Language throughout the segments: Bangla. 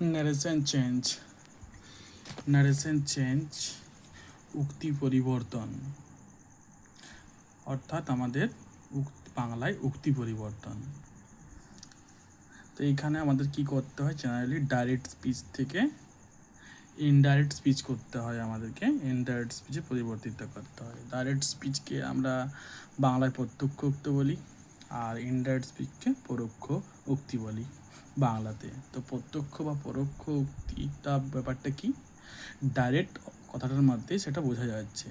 Narration change. ন্যারেশন চেঞ্জ উক্তি পরিবর্তন, অর্থাৎ আমাদের বাংলায় উক্তি পরিবর্তন। তো এইখানে আমাদের কি করতে হয়, জেনারেলি ডাইরেক্ট স্পিচ থেকে ইনডাইরেক্ট স্পিচ করতে হয়, আমাদেরকে ইনডাইরেক্ট স্পিচে পরিবর্তিত করতে হয়। ডাইরেক্ট স্পিচকে আমরা বাংলায় প্রত্যক্ষ উক্তি বলি, আর ইনডাইরেক্ট স্পিচকে পরোক্ষ উক্তি বলি বাংলাতে। তো প্রত্যক্ষ বা পরোক্ষ উক্তিটা ব্যাপারটা কি, ডাইরেক্ট কথাটার মধ্যে সেটা বোঝা যাচ্ছে।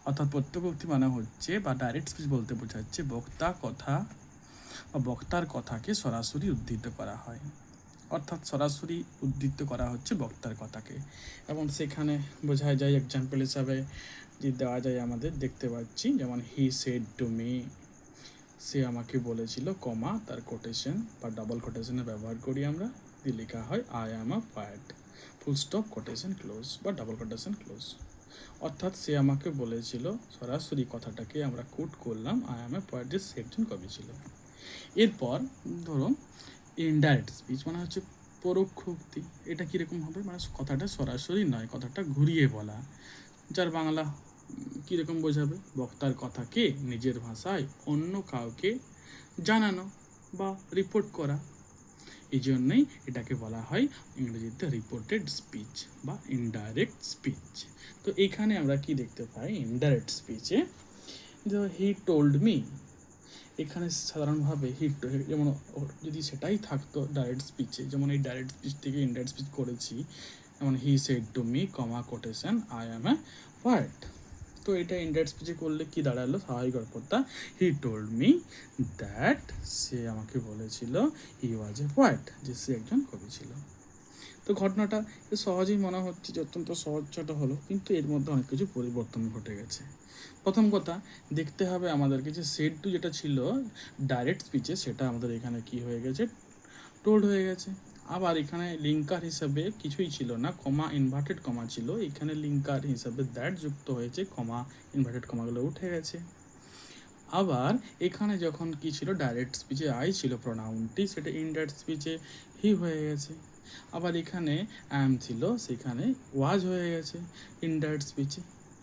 অর্থাৎ প্রত্যক্ষ উক্তি মানে হচ্ছে বা ডাইরেক্ট স্পিচ বলতে বোঝাচ্ছে বক্তার কথাকে সরাসরি উদ্ধৃত করা হয়, অর্থাৎ সরাসরি উদ্ধৃত করা হচ্ছে বক্তার কথাকে। এবং সেখানে বোঝা যায় এক্সাম্পল হিসাবে যে দেওয়া যায়, আমাদের দেখতে পাচ্ছি যেমন হি সেড টু মি, সে আমাকে বলেছিল, কমা তার কোটেশন বা ডাবল কোটেশনে ব্যবহার করি আমরা, দিয়ে লেখা হয় I am a poet, full stop quotation close বা ডাবল কোটেশন ক্লোজ। অর্থাৎ সে আমাকে বলেছিল, সরাসরি কথাটাকে আমরা কোট করলাম, আই অ্যাম এ পোয়েট, যে সে একজন কবি ছিল। এরপর ধরুন ইনডাইরেক্ট স্পিচ মানে হচ্ছে পরোক্ষ উক্তি। এটা কীরকম হবে, মানে কথাটা সরাসরি নয়, কথাটা ঘুরিয়ে বলা, যার বাংলা কীরকম বোঝাবে, বক্তার কথাকে নিজের ভাষায় অন্য কাউকে জানানো বা রিপোর্ট করা। এই জন্যই এটাকে বলা হয় ইংরেজিতে রিপোর্টেড স্পিচ বা ইনডাইরেক্ট স্পিচ। তো এইখানে আমরা কি দেখতে পাই, ইনডাইরেক্ট স্পিচে হি টোল্ড মি, এখানে সাধারণভাবে যেমন যদি সেটাই থাকতো ডাইরেক্ট স্পিচে, যেমন এই ডাইরেক্ট স্পিচ থেকে ইনডাইরেক্ট স্পিচ করেছি, যেমন হি said to me, comma quotation I am a poet. তো এটা ইনডাইরেক্ট স্পিচে করলে কি দাঁড়ালো, স্বাভাবিক অর্থটা হি টোল্ড মি দ্যাট, সে আমাকে বলেছিল, হি ওয়াজ এ পোয়েট, যে সে একজন কবি ছিল। তো ঘটনাটা সহজেই মনে হচ্ছে যে অত্যন্ত সহজ ছোট হলো, কিন্তু এর মধ্যে অনেক কিছু পরিবর্তন ঘটে গেছে। প্রথম কথা দেখতে হবে আমাদেরকে যে সেড টু যেটা ছিল ডাইরেক্ট স্পিচে, সেটা আমাদের এখানে কি হয়ে গেছে, টোল্ড হয়ে গেছে। আবার এখানে লিঙ্কার হিসাবে কিছুই ছিল না, কমা ইনভার্টেড কমা ছিল, এখানে লিঙ্কার হিসাবে দ্যাট যুক্ত হয়েছে, কমা ইনভার্টেড কমাগুলো উঠে গেছে। আবার এখানে যখন কি ছিল, ডাইরেক্ট স্পিচে আই ছিল প্রোনাউনটি, সেটা ইনডাইরেক্ট স্পিচে হি হয়ে গেছে। আবার এখানে অ্যাম ছিল, সেখানে ওয়াজ হয়ে গেছে ইনডাইরেক্ট স্পিচে।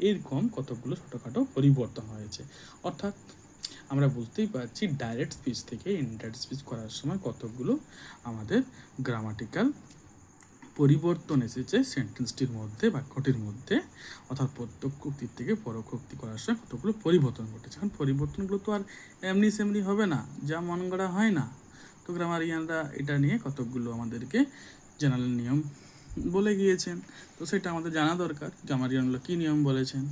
এরকম কতগুলো ছোটোখাটো পরিবর্তন হয়েছে। অর্থাৎ আমরা বুঝতেই পারছি ডাইরেক্ট স্পিচ থেকে ইনডাইরেক্ট স্পিচ করার সময় কতগুলো আমাদের গ্রামাটিক্যাল পরিবর্তন এসেছে সেন্টেন্সটির মধ্যে, বাক্যটির মধ্যে। অর্থাৎ প্রত্যক্ষ উক্তির থেকে পরোক্ষ উক্তি করার সময় কতগুলো পরিবর্তন ঘটেছে। কারণ পরিবর্তনগুলো তো আর এমনি সেমনি হবে না, যা মন গড়া হয় না। তো গ্রামারিয়ানরা এটা নিয়ে কতগুলো আমাদেরকে জেনারেল নিয়ম বলে গিয়েছেন, তো সেটা আমাদের জানা দরকার, গ্রামারিয়ানগুলো কী নিয়ম বলেছেন।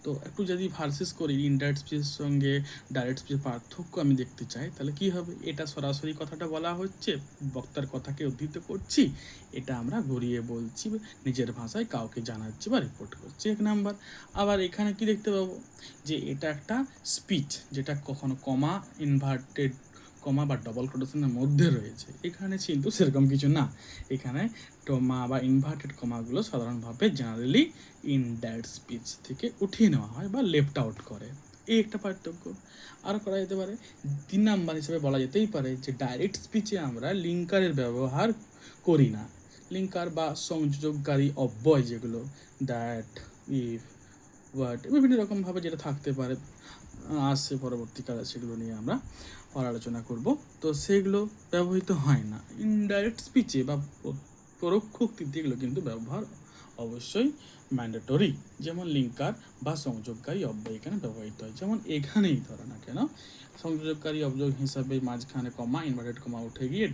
তো একটু যদি ভার্সেস করি ইনডাইরেক্ট স্পিচের সঙ্গে ডাইরেক্ট স্পিচের পার্থক্য আমি দেখতে চাই, তাহলে কি হবে, এটা সরাসরি কথাটা বলা হচ্ছে, বক্তার কথাকে উদ্ধৃত করছি, এটা আমরা ঘুরিয়ে বলছি, নিজের ভাষায় কাউকে জানাচ্ছি বা রিপোর্ট করছি, এক নাম্বার। আবার এখানে কি দেখতে পাবো, যে এটা একটা স্পিচ যেটা কখনো কমা ইনভার্টেড কমা বা ডবল কোটেশনের মধ্যে রয়েছে, এখানে কিন্তু সেরকম কিছু না। এখানে কমা বা ইনভার্টেড কমাগুলো সাধারণভাবে জেনারেলি ইনডাইরেক্ট স্পিচ থেকে উঠিয়ে নেওয়া হয় বা লেফট আউট করে, এই একটা পার্থক্য। আরও করা যেতে পারে, 3 নাম্বার হিসেবে বলা যেতেই পারে যে ডাইরেক্ট স্পিচে আমরা লিঙ্কারের ব্যবহার করি না। লিঙ্কার বা সংযোগকারী অব্যয় যেগুলো, দ্যাট, ইফ, ওয়াট, বিভিন্ন রকমভাবে যেটা থাকতে পারে, আসছে পরবর্তীকালে সেগুলো নিয়ে আমরা আলোচনা করব। তো সেগুলো ব্যবহৃত হয় না ইনডাইরেক্ট স্পিচে বা পরোক্ষ উক্তিতে, এগুলো কিন্তু ব্যবহার অবশ্যই ম্যান্ডেটরি। যেমন লিঙ্কার বা সংযোগকারী অব্যয় এখানে ব্যবহৃত হয়, যেমন এখানেই ধরো না কেন, সংযোগকারী অব্যয় হিসাবে মাঝখানে কমা ইনভার্টেড কমা উঠে গিয়ে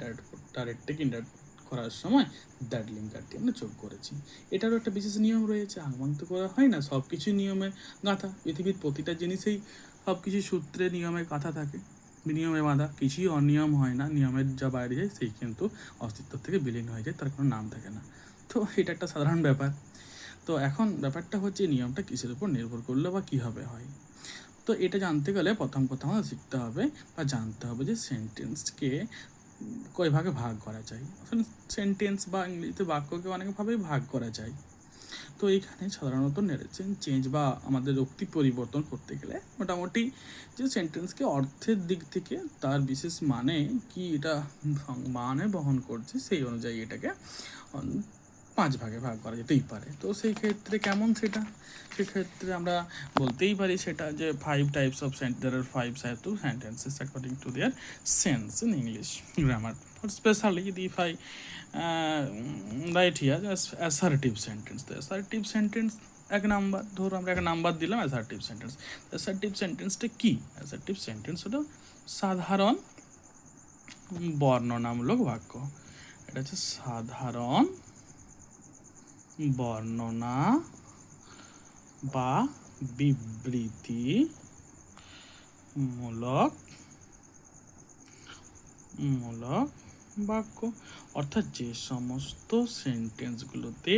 ডাইরেক্ট থেকে ইনডাইরেক্ট করার সময় দ্যাট লিঙ্কারটি আমরা যোগ করেছি। এটারও একটা বিশেষ নিয়ম রয়েছে, আহ্বান তো করা হয় না, সব কিছু নিয়মে গাঁথা, পৃথিবীর প্রতিটা জিনিসেই সব কিছু সূত্রে নিয়মে গাঁথা থাকে, নিয়মে বাঁধা, কিছুই অনিয়ম হয় না, নিয়মের যা বাইরে যায় সেই কিন্তু অস্তিত্ব থেকে বিলীন হয়ে যায়, তার কোনো নাম থাকে না। তো এটা একটা সাধারণ ব্যাপার। তো এখন ব্যাপারটা হচ্ছে নিয়মটা কিসের উপর নির্ভর করলে বা কীভাবে হয়। তো এটা জানতে গেলে প্রথম কথা আমাদের শিখতে হবে বা জানতে হবে যে সেন্টেন্সকে কয় ভাগে ভাগ করা যায়। সেন্টেন্স বা ইংরেজিতে বাক্যকে অনেকভাবেই ভাগ করা যায়। তো এইখানে সাধারণত নেরেশন চেঞ্জ বা আমাদের উক্তি পরিবর্তন করতে গেলে মোটামুটি যে সেন্টেন্সকে অর্থের দিক থেকে তার বিশেষ মানে কি এটা মানে বহন করছে সেই অনুযায়ী এটাকে 5 ভাগে ভাগ করা যেতেই পারে। তো সেই ক্ষেত্রে কেমন সেটা, সেক্ষেত্রে আমরা বলতেই পারি সেটা যে 5 types of there are 5 types of sentences according to their sense in English grammar. But especially if I write here as assertive sentence, the assertive sentence এক নাম্বার, ধরো আমরা এক নাম্বার দিলাম অ্যাসার্টিভ সেন্টেন্স। অ্যাসার্টিভ সেন্টেন্সটা কি? অ্যাসার্টিভ সেন্টেন্স হলো সাধারণ বর্ণনামূলক বাক্য। এটা হচ্ছে সাধারণ বর্ণনা বা বিবৃতি মূলক বাক্য, অর্থাৎ যে সমস্ত সেন্টেন্সগুলোতে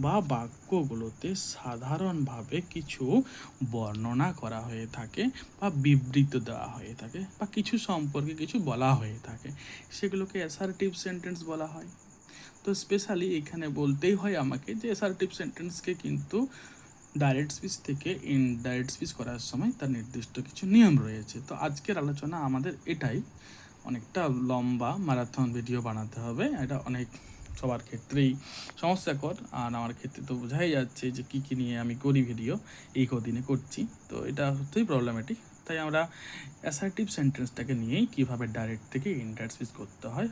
বা বাক্যগুলোতে সাধারণভাবে কিছু বর্ণনা করা হয়ে থাকে বা বিবৃতি দেওয়া হয়ে থাকে বা কিছু সম্পর্কে কিছু বলা হয়ে থাকে, সেগুলোকে অ্যাসার্টিভ সেন্টেন্স বলা হয়। তো স্পেশালি এখানে বলতেই হয় আমাকে যে অ্যাসার্টিভ সেন্টেন্সকে কিন্তু ডাইরেক্ট স্পিচ থেকে ইনডাইরেক্ট স্পিচ করার সময় তার নির্দিষ্ট কিছু নিয়ম রয়েছে। তো আজকের আলোচনা আমাদের এটাই, অনেকটা লম্বা ম্যারাথন ভিডিও বানাতে হবে, এটা অনেক সবার ক্ষেত্রেই সমস্যাকর, আর আমার ক্ষেত্রে তো বোঝাই যাচ্ছে যে কী কী নিয়ে আমি করি ভিডিও, এই কদিনে করছি, তো এটা সত্যিই প্রবলেমেটিক। তাই আমরা অ্যাসার্টিভ সেন্টেন্সটাকে নিয়েই কীভাবে ডাইরেক্ট থেকে ইনডাইরেক্ট স্পিচ করতে হয়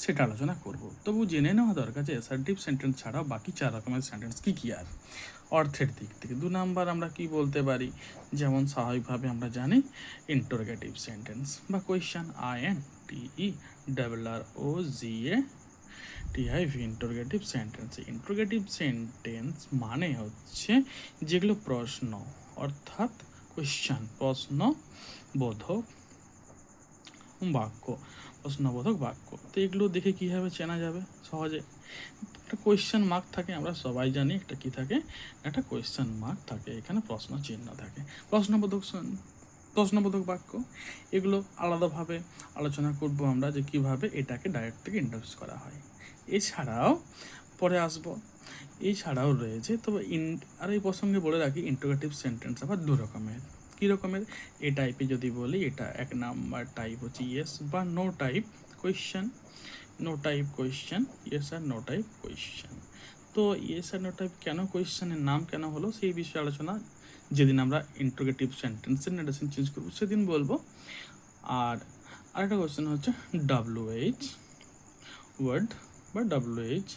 সেটা আলোচনা করব। তবু জেনে নেওয়া দরকার যে অ্যাসার্টিভ সেন্টেন্স ছাড়াও বাকি 4 রকমের সেন্টেন্স কী কী আর অর্থের দিক থেকে। 2 নাম্বার আমরা কি বলতে পারি, যেমন স্বাভাবিকভাবে আমরা জানি ইন্টারোগেটিভ সেন্টেন্স বা question, INTERROGATIV interrogative sentence. Interrogative sentence মানে হচ্ছে যেগুলো প্রশ্ন, অর্থাৎ কোয়েশ্চেন, প্রশ্নবোধক বাক্য, প্রশ্নবোধক বাক্য। তো এগুলো দেখে কীভাবে চেনা যাবে সহজে? একটা কোয়েশ্চেন মার্ক থাকে, আমরা সবাই জানি একটা কী থাকে, একটা কোয়েশ্চেন মার্ক থাকে, এখানে প্রশ্ন চিহ্ন থাকে। প্রশ্নবোধক বাক্য, এগুলো আলাদাভাবে আলোচনা করব আমরা যে কীভাবে এটাকে ডাইরেক্ট থেকে ইন্ট্রোডিউস করা হয়। এছাড়াও পরে আসবো, এছাড়াও রয়েছে, তবে আর এই প্রসঙ্গে বলে রাখি ইন্টারোগেটিভ সেন্টেন্স আবার 2 রকমের। কী রকমের? এ টাইপে যদি বলি, এটা 1 নাম্বার টাইপ হচ্ছে ইয়েস বা no type question, no type question, yes আর নো টাইপ কোয়েশ্চেন। তো ইয়েস আর নো টাইপ কেন কোয়েশ্চেনের নাম কেন হলো সেই বিষয়ে আলোচনা যেদিন আমরা ইন্টারোগেটিভ সেন্টেন্সের নারেশন চেঞ্জ করবো সেদিন বলবো। আর আরেকটা কোয়েশ্চেন হচ্ছে WH ওয়ার্ড বা WH,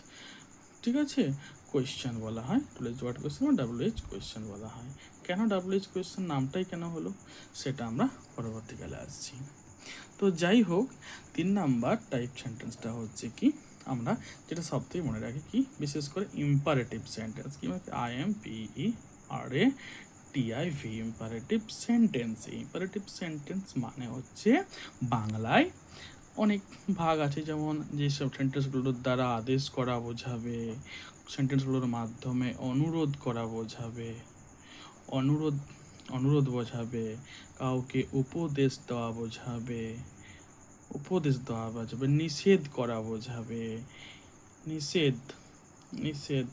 ঠিক আছে, কোয়েশ্চেন বলা হয়, WH ওয়ার্ড কোয়েশ্চেন বা WH কোয়েশ্চেন বলা হয়। কেন WH কোয়েশ্চেন নামটাই কেন হলো সেটা আমরা পরবর্তীকালে আসছি। তো যাই হোক, 3 নাম্বার টাইপ সেন্টেন্সটা হচ্ছে কি, আমরা যেটা সবথেকে মনে রাখি কি, বিশেষ করে ইম্পারেটিভ সেন্টেন্স, কি মানে IMPERATIV imperative sentence. Imperative sentence মানে হচ্ছে বাংলায় অনেক ভাগ আছে, যেমন যেসব সেন্টেন্সগুলোর দ্বারা আদেশ করা বোঝাবে, সেন্টেন্সগুলোর মাধ্যমে অনুরোধ করা বোঝাবে, অনুরোধ বোঝাবে, কাউকে উপদেশ দেওয়া বোঝাবে, নিষেধ করা বোঝাবে, নিষেধ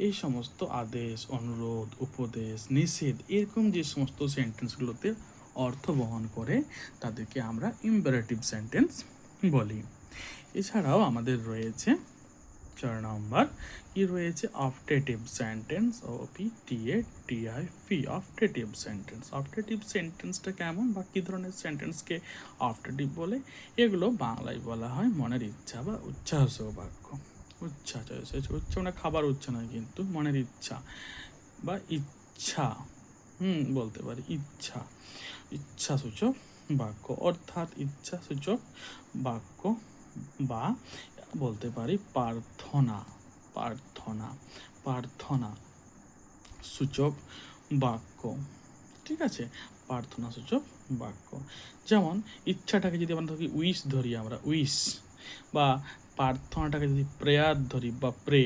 এই সমস্ত আদেশ, অনুরোধ, উপদেশ, নিষেধ, এরকম যে সমস্ত সেন্টেন্সগুলোতে অর্থ বহন করে তাদেরকে আমরা ইম্পারেটিভ সেন্টেন্স বলি। এছাড়াও আমাদের রয়েছে 4 নম্বর কি রয়েছে, optative sentence, OPTATIV optative sentence. Optative সেন্টেন্সটা কেমন বা কী ধরনের সেন্টেন্সকে অপটেটিভ বলে? এগুলো বাংলায় বলা হয় মনের ইচ্ছা বা উচ্ছ্বাসক বাক্য। উচ্ছা মানে খাবার উচ্ছা নয়, কিন্তু মনের ইচ্ছা বা ইচ্ছা, বলতে পারি ইচ্ছাসূচক বাক্য, অর্থাৎ ইচ্ছাসূচক বাক্য বা বলতে পারি প্রার্থনা সূচক বাক্য, ঠিক আছে, প্রার্থনা সূচক বাক্য। যেমন ইচ্ছাটাকে যদি আমরা ধরি আমরা উইশ, বা প্রার্থনাটাকে যদি প্রেয়ার ধরি বা প্রে,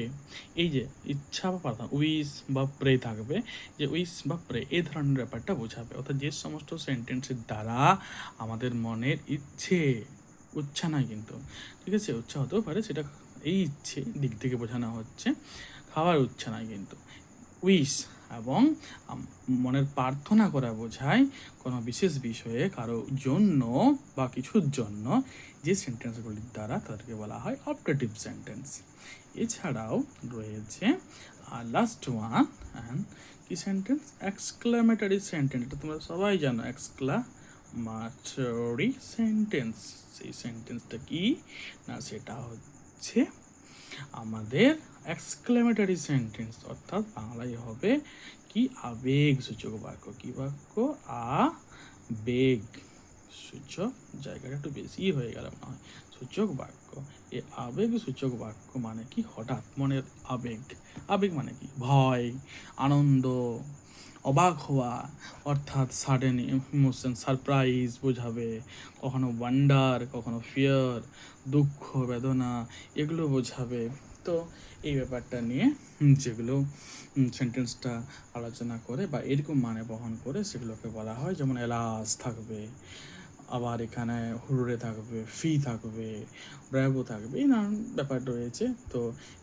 এই যে ইচ্ছা বা প্রার্থনা, উইশ বা প্রে থাকবে, যে উইশ বা প্রে এই ধরনের ব্যাপারটা বোঝাবে। অর্থাৎ যে সমস্ত সেন্টেন্সের দ্বারা আমাদের মনের উচ্ছা নয় কিন্তু, ঠিক আছে, উচ্ছা হতেও পারে, সেটা এই ইচ্ছে দিক থেকে বোঝানো হচ্ছে, খাওয়ার ইচ্ছা নাই কিন্তু। উইশ এবং মনের প্রার্থনা করা বোঝায় কোনো বিশেষ বিষয়ে কারো জন্য বা কিছুর জন্য যে সেন্টেন্সগুলির দ্বারা তাদেরকে বলা হয় অপটেটিভ সেন্টেন্স। এছাড়াও রয়েছে লাস্ট ওয়ান অ্যান্ড কি সেন্টেন্স, এক্সক্লামেটরি সেন্টেন্স। এটা তোমরা সবাই জানো, এক্সক্লামেটরি সেন্টেন্স। সেই সেন্টেন্সটা কি না, সেটা হচ্ছে আমাদের এক্সক্লেমেটরি সেন্টেন্স, অর্থাৎ বাংলায় হবে কি আবেগ সূচক বাক্য। কি বাক্য? আবেগ সূচক, জায়গাটা একটু বেশি হয়ে গেল মনে হয়, সূচক বাক্য। এই আবেগ সূচক বাক্য মানে কি, হঠাৎ মনের আবেগ। আবেগ মানে কি, ভয়, আনন্দ, অবাক হওয়া, অর্থাৎ সাডেন ইমোশন, সারপ্রাইজ বোঝাবে, কখনো ওয়ান্ডার, কখনো ফিয়ার, দুঃখ, বেদনা, এগুলো বোঝাবে। তো এই ব্যাপারটা নিয়ে যেগুলো সেন্টেন্সটা আলোচনা করে বা এরকম মানে বহন করে সেগুলোকে বলা হয়, যেমন এলাস থাকবে, আবার এখানে হুরুরে থাকবে, ফি থাকবে, ব্র্যাভো থাকবে, এই নানান ব্যাপার রয়েছে। তো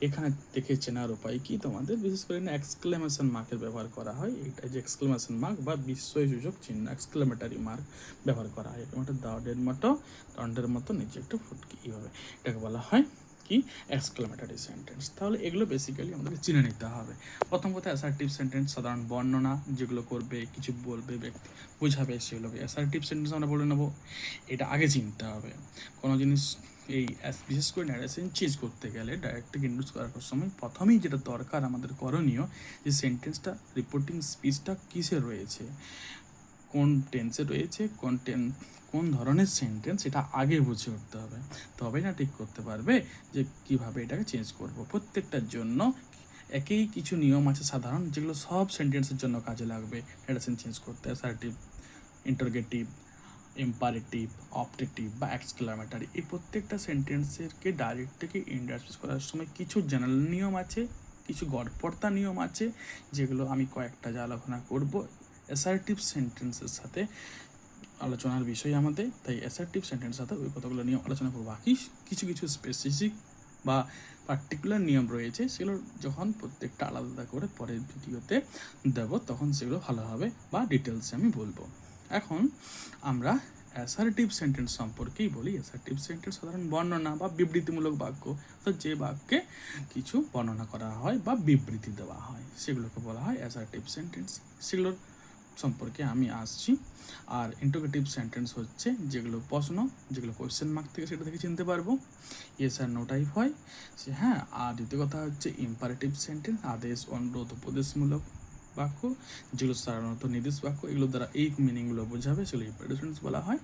এখানে দেখে চেনার উপায় কি, তোমাদের বিশেষ করে এক্সক্লেমেশন মার্কের ব্যবহার করা হয়। এটা যে এক্সক্লেমেশন মার্ক বা বিস্ময়সূচক চিহ্ন, এক্সক্লেমেটারি মার্ক ব্যবহার করা হয়। এরকম একটা দাঁড়ের মতো, দণ্ডের মতো নিচে একটু ফুটকি, এইভাবে এটাকে বলা হয় কি এক্সক্লেমেটরি সেন্টেন্স। তাহলে এগুলো বেসিক্যালি আমাদেরকে চিনে নিতে হবে। প্রথম কথা অ্যাসার্টিভ সেন্টেন্স, সাধারণ বর্ণনা যেগুলো করবে, কিছু বলবে, ব্যক্তি বোঝাবে, সেগুলোকে অ্যাসার্টিভ সেন্টেন্স আমরা বলে নেবো। এটা আগে চিনতে হবে। কোনো জিনিস এই বিশেষ করে ন্যারেশন চেঞ্জ করতে গেলে, ডাইরেক্ট থেকে ইন্ট্রোডিউস করার সময় প্রথমেই যেটা দরকার আমাদের করণীয়, যে সেন্টেন্সটা রিপোর্টিং স্পিচটা কিসে রয়েছে, কোন টেন্সে রয়েছে, কোন ধরনের সেন্টেন্স, এটা আগে বুঝে উঠতে হবে। তবেই না ঠিক করতে পারবে যে কিভাবে এটাকে চেঞ্জ করব। প্রত্যেকটার জন্য একই কিছু নিয়ম আছে সাধারণ, যেগুলো সব সেন্টেন্সের জন্য কাজে লাগবে ন্যারেশন চেঞ্জ করতে। অ্যাসার্টিভ, ইন্টারোগেটিভ, ইম্পারেটিভ, অপটেটিভ বা এক্সক্লামেটারি, এই প্রত্যেকটা সেন্টেন্সেরকে ডাইরেক্ট থেকে ইন্ডাস্ট্রিজ করার সময় কিছু জেনারেল নিয়ম আছে, কিছু গড়পড়তা নিয়ম আছে, যেগুলো আমি কয়েকটা যা আলোচনা করব অ্যাসার্টিভ সেন্টেন্সের সাথে আলোচনার বিষয় আমাদের। তাই অ্যাসার্টিভ সেন্টেন্সের সাথে ওই কতগুলো নিয়ম আলোচনা করবো। বাকি কিছু কিছু স্পেসিফিক বা পার্টিকুলার নিয়ম রয়েছে, সেগুলো যখন প্রত্যেকটা আলাদা করে পরের ভিডিওতে দেব, তখন সেগুলো ভালো হবে বা ডিটেলসে আমি বলবো। এখন আমরা অ্যাসার্টিভ সেন্টেন্স সম্পর্কেই বলি। অ্যাসার্টিভ সেন্টেন্স সাধারণ বর্ণনা বা বিবৃতিমূলক বাক্য, অর্থাৎ যে বাক্যে কিছু বর্ণনা করা হয় বা বিবৃতি দেওয়া হয়, সেগুলোকে বলা হয় অ্যাসার্টিভ সেন্টেন্স। সেগুলোর সম্পর্কে আমি আসছি। আর ইন্টারোগেটিভ সেন্টেন্স হচ্ছে যেগুলো প্রশ্ন, যেগুলো কোয়েশ্চেন মার্ক থেকে সেটা থেকে চিনতে পারবো, ইয়েস আর নো টাইপ হয় সে। হ্যাঁ, আর দ্বিতীয় কথা হচ্ছে ইম্পারেটিভ সেন্টেন্স, আদেশ, অনুরোধ, উপদেশমূলক বাক্য, যেগুলো সাধারণত নির্দেশ বাক্য, এগুলো দ্বারা এই মিনিংগুলো বোঝাবে, সেগুলো ইম্পারেটিভ সেন্টেন্স বলা হয়।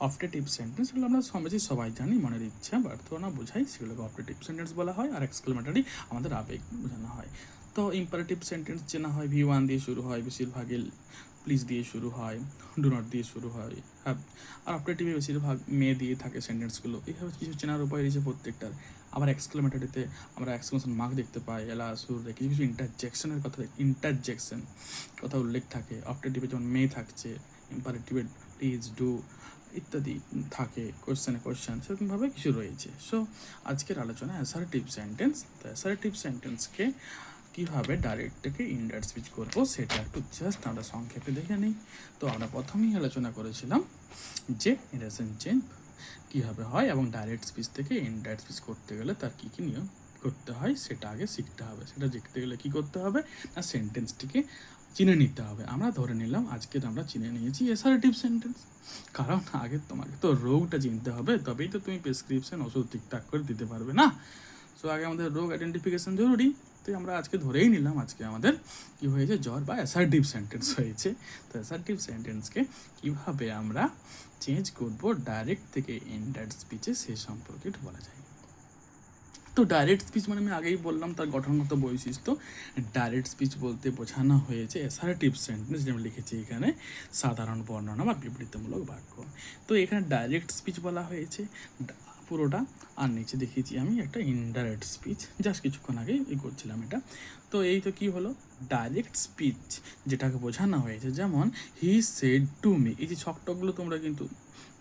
অপটেটিভ সেন্টেন্স, এগুলো আমরা সবাই জানি, মনের ইচ্ছা প্রার্থনা বোঝাই, সেগুলোকে অপটেটিভ সেন্টেন্স বলা হয়। আর এক্সক্লেমেটরি আমাদের আবেগ বোঝানো হয়। তো ইম্পারেটিভ সেন্টেন্স চেনা হয়, V1 দিয়ে শুরু হয়, বেশিরভাগই প্লিজ দিয়ে শুরু হয়, ডু নট দিয়ে শুরু হয়। হ্যাঁ, আর অপটেটিভে বেশিরভাগ মে দিয়ে থাকে সেন্টেন্সগুলো। এইভাবে কিছু চেনার উপায় রয়েছে প্রত্যেকটার। আবার এক্সক্লেমেটরিতে আমরা এক্সক্লেমেশন মার্ক দেখতে পাই, এলা শুরুতে কিছু কিছু ইন্টারজেকশনের কথা উল্লেখ থাকে। অপটেটিভে যেমন মে থাকছে, ইম্পারেটিভে প্লিজ, ডু ইত্যাদি থাকে, কোয়েশ্চেন সেরকমভাবে কিছু রয়েছে। সো আজকের আলোচনা অ্যাসার্টিভ সেন্টেন্স। তো অ্যাসার্টিভ সেন্টেন্সকে কীভাবে ডাইরেক্ট থেকে ইনডাইরেক্ট স্পিচ করবো সেটা একটু জাস্ট আমরা সংক্ষেপে দেখে নিই। তো আমরা প্রথমেই আলোচনা করেছিলাম যে ন্যারেশন চেঞ্জ কীভাবে হয় এবং ডাইরেক্ট স্পিচ থেকে ইনডাইরেক্ট স্পিচ করতে গেলে তার কী কী নিয়ম করতে হয় সেটা আগে শিখতে হবে। সেটা শিখতে গেলে কী করতে হবে না, সেন্টেন্সটিকে চিনে নিতে হবে। আমরা ধরে নিলাম আজকের আমরা চিনে নিয়েছি অ্যাসার্টিভ সেন্টেন্স, কারণ আগে তোমাকে তো রোগটা চিনতে হবে, তবেই তো তুমি প্রেসক্রিপশন ওষুধ ঠিকঠাক করে দিতে পারবে না। সো আগে আমাদের রোগ আইডেন্টিফিকেশন জরুরি। তো আমরা আজকে ধরেই নিলাম আজকে আমাদের কী হয়েছে, জ্বর বা অ্যাসার্টিভ সেন্টেন্স হয়েছে। তো অ্যাসার্টিভ সেন্টেন্সকে কীভাবে আমরা চেঞ্জ করবো ডাইরেক্ট থেকে ইনডাইরেক্ট স্পিচে, সে সম্পর্কে একটু বলা যায়। তো ডাইরেক্ট স্পিচ মানে আমি আগেই বললাম তার গঠনগত বৈশিষ্ট্য। ডাইরেক্ট স্পিচ বলতে বোঝানো হয়েছে অ্যাসার্টিভ সেন্টেন্স, যেমন লিখেছি এখানে, সাধারণ বর্ণনা বা বিবৃতিমূলক বাক্য। তো এখানে ডাইরেক্ট স্পিচ বলা হয়েছে পুরোটা, আর নিচে দেখিয়েছি আমি একটা ইনডাইরেক্ট স্পিচ, জাস্ট কিছুক্ষণ আগে করছিলাম এটা। তো এই তো কী হলো, ডাইরেক্ট স্পিচ যেটাকে বোঝানো হয়েছে, যেমন হি সেড টু মি, এই যে ছকটকগুলো তোমরা কিন্তু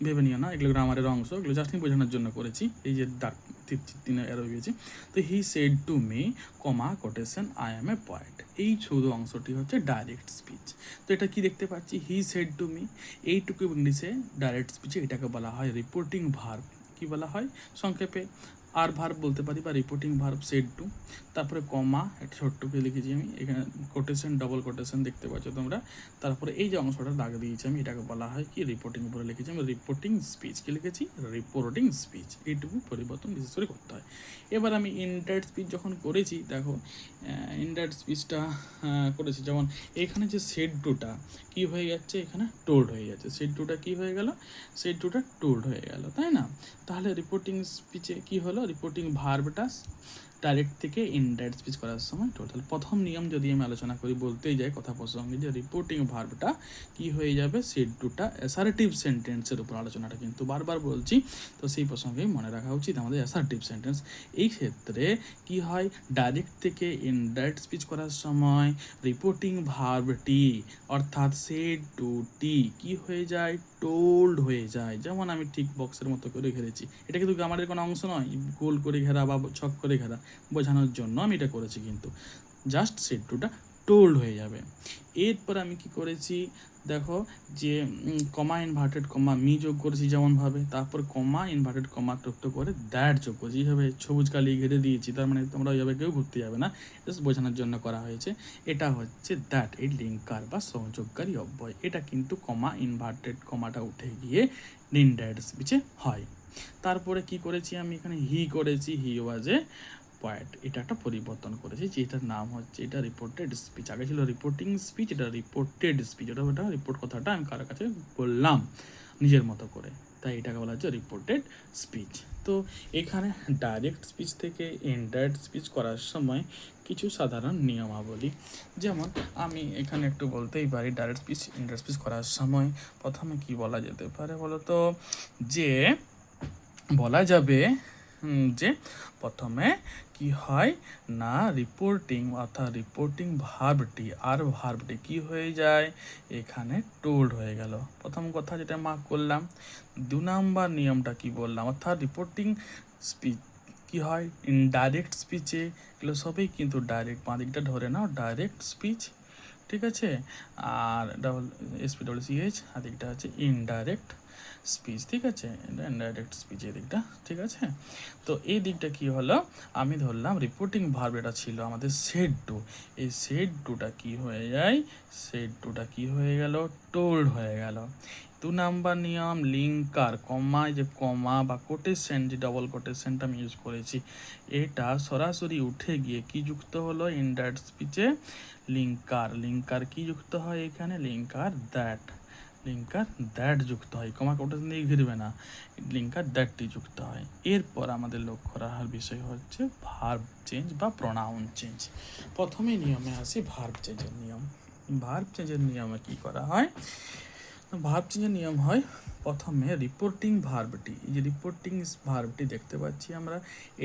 ভেবে নিও না, এগুলো গ্রামারের অংশ, এগুলো জাস্ট আমি বোঝানোর জন্য করেছি। এই যে তিন এরো পেয়েছি। তো হি said to me comma quotation I am a poet, এই ছোট অংশটি হচ্ছে ডাইরেক্ট স্পিচ। তো এটা কি দেখতে পাচ্ছি, হি সেড টু মি, এইটুকু ইংলিশে ডাইরেক্ট স্পিচে এটাকে বলা হয় রিপোর্টিং ভার্ব। কি বলা হয় সংক্ষেপে, আর ভার্ব বলতে পারি বা রিপোর্টিং ভার্ব সেড টু, তারপরে কমা একটা ছোট্টকে লিখেছি আমি, এখানে কোটেশন ডবল কোটেশন দেখতে পাচ্ছ তোমরা, তারপরে এই যে অংশটা দাগ দিয়েছি আমি, এটাকে বলা হয় কি রিপোর্টিং উপরে লিখেছি আমি রিপোর্টিং স্পিচ। কি লিখেছি রিপোর্টিং স্পিচ, এইটুকু পরিবর্তন বিশেষ করে করতে হয়। এবার আমি ইনডাইরেক্ট স্পিচ যখন করেছি, দেখো ইনডাইরেক্ট স্পিচটা করেছি, যেমন এখানে যে সেড টুটা কী হয়ে যাচ্ছে, এখানে টোল্ড হয়ে যাচ্ছে, সেড টুটা কী হয়ে গেল, সেড টুটা টোল্ড হয়ে গেল, তাই না? তাহলে রিপোর্টিং স্পিচে কি হলো, রিপোর্টিং ভার্বটা ডাইরেক্ট থেকে ইনডাইরেক্ট স্পিচ করার সময় টোটাল। প্রথম নিয়ম যদি আমি আলোচনা করি, বলতেই যাই কথা প্রসঙ্গে, যে রিপোর্টিং ভার্বটা কি হয়ে যাবে, সেড টুটা অ্যাসার্টিভ সেন্টেন্সের উপর আলোচনাটা কিন্তু বারবার বলছি, তো সেই প্রসঙ্গেই মনে রাখা উচিত আমাদের অ্যাসার্টিভ সেন্টেন্স। এই ক্ষেত্রে কি হয়, ডাইরেক্ট থেকে ইনডাইরেক্ট স্পিচ করার সময় রিপোর্টিং ভার্বটি অর্থাৎ সেড টুটি কি হয়ে যায়, টোল্ড হয়ে যায়। যেমন আমি ঠিক বক্সের মতো করে ঘেরেছি, এটা কিন্তু গ্রামারের কোনো অংশ নয়, গোল করে ঘেরা বা ছক করে ঘেরা, বোঝানোর জন্য আমি এটা করেছি, কিন্তু জাস্ট সেড টুটা টোল্ড হয়ে যাবে। এরপর আমি কি করেছি, দেখো যে কমা ইনভার্টেড কমা মি যোগ করেছি যেমনভাবে, তারপর কমা ইনভার্টেড কমা যুক্ত করে দ্যাট যোগ করেছি, এইভাবে সবুজ কালি ঘিরে দিয়েছি, তার মানে তোমরা ওইভাবে কেউ ঘুরতে যাবে না, জাস্ট বোঝানোর জন্য করা হয়েছে। এটা হচ্ছে দ্যাট, এই লিঙ্কার বা সংযোগকারী অব্যয়, এটা কিন্তু কমা ইনভার্টেড কমাটা উঠে গিয়ে ইনডাইরেক্ট স্পিচে হয়। তারপরে কি করেছি আমি, এখানে হি করেছি, হি ওয়াজ এ পয়েট, এটা একটা পরিবর্তন করেছি, যেটার নাম হচ্ছে এটা রিপোর্টেড স্পিচ। আগে ছিল রিপোর্টিং স্পিচ, এটা রিপোর্টেড স্পিচ, ওটা রিপোর্ট কথাটা আমি কারোর কাছে বললাম নিজের মতো করে, তাই এটাকে বলা হচ্ছে রিপোর্টেড স্পিচ। তো এখানে ডাইরেক্ট স্পিচ থেকে ইনডাইরেক্ট স্পিচ করার সময় কিছু সাধারণ নিয়মাবলী, যেমন আমি এখানে একটু বলতেই পারি, ডাইরেক্ট স্পিচ ইনডাইরেক্ট স্পিচ করার সময় প্রথমে কি বলা যেতে পারে বলতো, যে বলা যাবে যে প্রথমে কি হয় না, রিপোর্টিং অর্থাৎ রিপোর্টিং ভার্বটি আর ভার্বটি কি হয়ে যায়, এখানে টোল্ড হয়ে গেল, প্রথম কথা যেটা মার্ক করলাম। 2 নাম্বার নিয়মটা কি বললাম, অর্থাৎ রিপোর্টিং স্পিচ কি হয়, ইনডাইরেক্ট স্পিচে এগুলো সবই কিন্তু ডাইরেক্ট, বাঁ দিকটা ধরে নাও ডাইরেক্ট স্পিচ, ঠিক আছে, আর SPWCH আর দিকটা হচ্ছে ইনডাইরেক্ট স্পিচ, ঠিক আছে, এটা ইনডাইরেক্ট স্পিচ এই দিকটা, ঠিক আছে। তো এই দিকটা কি হলো, আমি ধরলাম রিপোর্টিং ভার্ব এটা ছিল আমাদের সেড টু, এই সেড টুটা কি হয়ে যায়, সেড টুটা কি হয়ে গেল, টোল্ড হয়ে গেল। 2 নাম্বার নিয়ম লিঙ্কার, কমায় যে কমা বা কোটেশন, যে ডবল কোটেশনটা আমি ইউজ করেছি, এটা সরাসরি উঠে গিয়ে কি যুক্ত হলো ইনডাইরেক্ট স্পিচে, লিঙ্কার, লিঙ্কার কি যুক্ত হয় এখানে, লিঙ্কার দ্যাট, লিঙ্কার দ্যাট যুক্ত হয়, কমা কোটেশন দিয়ে ঘিরবে না, লিঙ্কার দ্যাটটি যুক্ত হয়। এরপর আমাদের লক্ষ্য রাখার বিষয় হচ্ছে ভার্ব চেঞ্জ বা প্রোনাউন চেঞ্জ। প্রথমে নিয়মে আসি ভার্ব চেঞ্জের নিয়ম। ভার্ব চেঞ্জের নিয়মে কি করা হয়, ভার্ব চেঞ্জের নিয়ম হয় প্রথমে রিপোর্টিং ভার্বটি, এই যে রিপোর্টিং ভার্বটি দেখতে পাচ্ছি আমরা,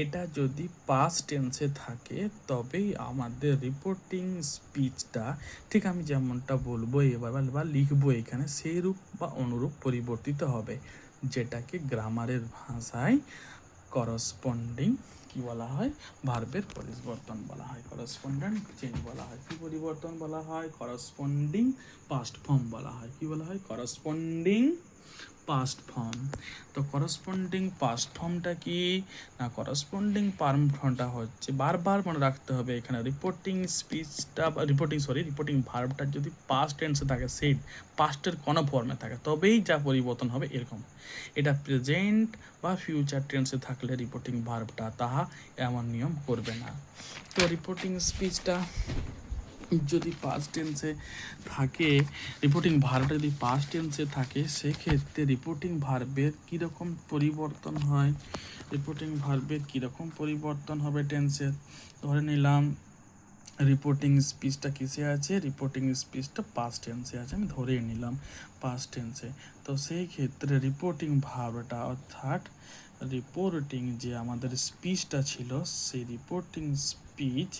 এটা যদি পাস্ট টেন্সে থাকে তবেই আমাদের রিপোর্টিং স্পিচটা ঠিক আমি যেমনটা বলবো এবার বা লিখবো এখানে সেই রূপ বা অনুরূপ পরিবর্তিত হবে, যেটাকে গ্রামারের ভাষায় করসপন্ডিং কি বলা হয়, ভার্বের পরিবর্তন বলা হয়, করসপন্ডেন্ট চেঞ্জ বলা হয়। কি পরিবর্তন বলা হয়, করসপন্ডিং পাস্ট ফর্ম বলা হয়, কি বলা হয়, করসপন্ডিং পাস্ট ফর্ম। তো করসপন্ডিং পাস্ট ফর্মটা কি না, করসপন্ডিং ফর্মটা হচ্ছে বারবার মনে রাখতে হবে, এখানে রিপোর্টিং স্পিচটা রিপোর্টিং ভার্বটা যদি পাস্ট টেন্সে থাকে, সেড পাস্টের কোনো ফর্মে থাকে তবেই যা পরিবর্তন হবে এরকম, এটা প্রেজেন্ট বা ফিউচার টেন্সে থাকলে রিপোর্টিং ভার্বটা তাহা এমন নিয়ম করবে না। তো রিপোর্টিং স্পিচটা যদি পাস্ট টেন্সে থাকে, রিপোর্টিং ভার্বটা যদি পাস্ট টেন্সে থাকে, সেক্ষেত্রে রিপোর্টিং ভার্বের কীরকম পরিবর্তন হয়, রিপোর্টিং ভার্বের কীরকম পরিবর্তন হবে টেন্সের, ধরে নিলাম রিপোর্টিং স্পিচটা কিসে আছে, রিপোর্টিং স্পিচটা পাস্ট টেন্সে আছে, আমি ধরেই নিলাম পাস্ট টেন্সে। তো সেই ক্ষেত্রে রিপোর্টিং ভার্বটা অর্থাৎ রিপোর্টিং যে আমাদের স্পিচটা ছিল, সেই রিপোর্টিং স্পিচ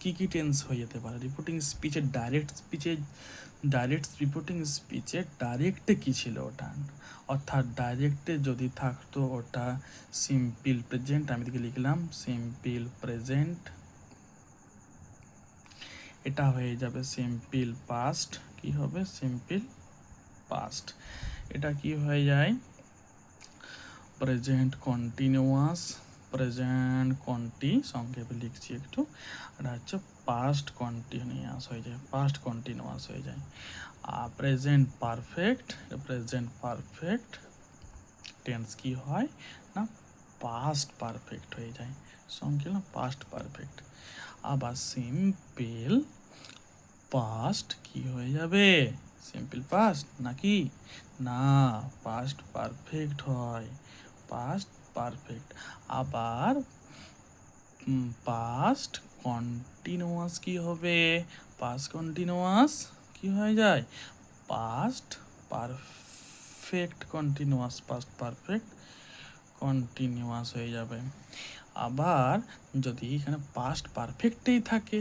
কী কী টেন্স হয়ে যেতে পারে, রিপোর্টিং স্পিচের ডাইরেক্ট স্পিচে ডাইরেক্ট রিপোর্টিং স্পিচে ডাইরেক্টে কী ছিল ওটা, অর্থাৎ ডাইরেক্টে যদি থাকতো ওটা সিম্পল প্রেজেন্ট, আমি দিকে লিখলাম সিম্পল প্রেজেন্ট, এটা হয়ে যাবে সিম্পল পাস্ট, কি হবে সিম্পল পাস্ট, এটা কি হয়ে যায় প্রেজেন্ট কন্টিনিউয়াস, প্রেজেন্ট কন্টি সংক্ষেপে লিখছি একটু, এটা হচ্ছে পাস্ট কন্টিনিউয়াস হয়ে যায়, পাস্ট কন্টিনিউয়াস হয়ে যায়। আর present perfect, present perfect tense কি হয় না পাস্ট পারফেক্ট হয়ে যায়, সংক্ষেপে না পাস্ট পারফেক্ট। আবার সিম্পল পাস্ট কি হয়ে যাবে সিম্পল পাস্ট নাকি না পাস্ট পারফেক্ট হয়, পাস্ট পারফেক্ট। আবার পাস্ট কন্টিনিউয়াস কি হবে, পাস্ট কন্টিনিউয়াস কি হয়ে যায় past perfect continuous, past perfect continuous হয়ে যাবে। আবার যদি এখানে পাস্ট পারফেক্টেই থাকে,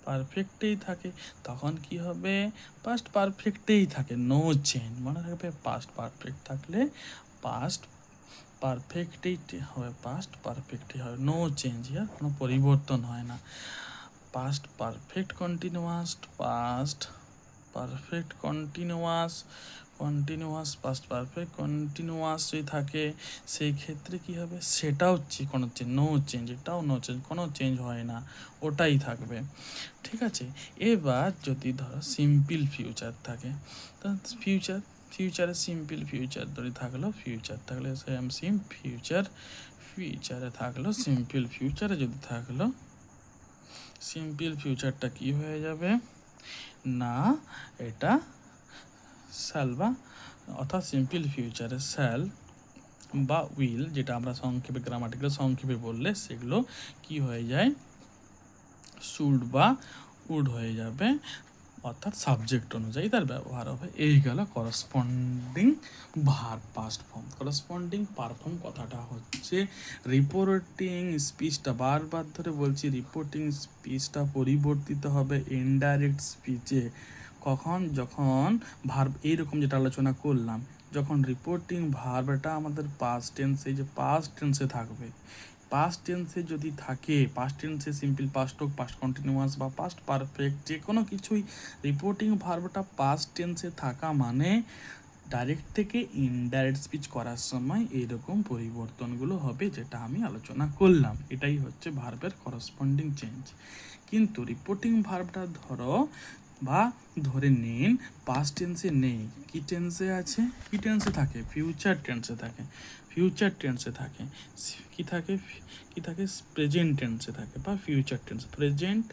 পারফেক্টেই থাকে তখন কি হবে পাস্ট পারফেক্টেই থাকে, নো চেঞ্জ, মনে রাখবে পাস্ট পারফেক্ট থাকলে পাস্ট পারফেক্টেই হবে, পাস্ট পারফেক্টই হবে, নো চেঞ্জ, ইয়ার কোনো পরিবর্তন হয় না। Past perfect continuous, past perfect continuous, continuous past perfect continuous যদি থাকে সেই ক্ষেত্রে কি হবে সেটা হচ্ছে কোনো চেঞ্জ, নো চেঞ্জ, এটাও নো চেঞ্জ, কোনো চেঞ্জ হয় না, ওটাই থাকবে, ঠিক আছে। এবার যদি ধরো সিম্পল ফিউচার থাকে, তো ফিউচার, ফিউচারে সিম্পল ফিউচার ধরে থাকলো, ফিউচার থাকলে সেম সিম ফিউচার, ফিউচারে থাকলো সিম্পল ফিউচারে যদি থাকলো সিম্পল ফিউচারটা কি হয়ে যাবে না এটা শ্যাল বা অর্থাৎ সিম্পল ফিউচারে শ্যাল বা উইল, যেটা আমরা সংক্ষেপে গ্রামাটিক্যাল সংক্ষেপে বললে সেগুলো কি হয়ে যায় শুড বা উড হয়ে যাবে, অর্থাৎ সাবজেক্ট অনুযায়ী তার ব্যবহার হবে। এই গেল corresponding verb past form. Corresponding perform কথাটা হচ্ছে রিপোর্টিং স্পিচটা, বারবার ধরে বলছি রিপোর্টিং স্পিচটা পরিবর্তিত হবে ইনডাইরেক্ট স্পিচে, কখন যখন ভার্ব এইরকম যেটা আলোচনা করলাম, যখন রিপোর্টিং ভার্বটা আমাদের পাস্ট টেন্সে, যে পাস্ট টেন্সে থাকবে, পাস্ট টেন্সে যদি থাকে, পাস্ট টেন্সে সিম্পল পাস্ট হোক, পাস্ট কন্টিনিউয়াস বা পাস্ট পারফেক্ট যে কোনো কিছুই, রিপোর্টিং ভার্বটা পাস্ট টেন্সে থাকা মানে ডাইরেক্ট থেকে ইনডাইরেক্ট স্পিচ করার সময় এইরকম পরিবর্তনগুলো হবে যেটা আমি আলোচনা করলাম, এটাই হচ্ছে ভার্বের করসপন্ডিং চেঞ্জ। কিন্তু রিপোর্টিং ভার্বটা ধরো বা ধরে নিন পাস্ট টেন্সে নেই, কি টেন্সে আছে, কি টেন্সে থাকে ফিউচার টেন্সে থাকে, ফিউচার টেন্সে থাকে, কি থাকে কি থাকে প্রেজেন্ট টেন্সে থাকে বা ফিউচার টেন্স, প্রেজেন্ট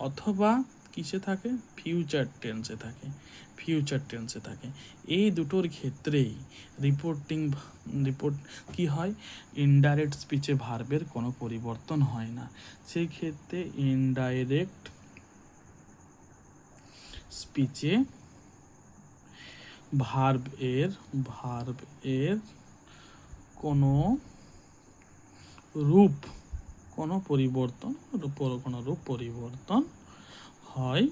অথবা কিসে থাকে ফিউচার টেন্সে থাকে, ফিউচার টেন্সে থাকে। এই দুটোর ক্ষেত্রেই রিপোর্ট কি হয় ইনডাইরেক্ট স্পিচে ভার্বের কোনো পরিবর্তন হয় না, সেই ক্ষেত্রে ইনডাইরেক্ট স্পিচে ভার্ব এর কোনো রূপ, কোনো পরিবর্তন, কোনো রূপ পরিবর্তন হয়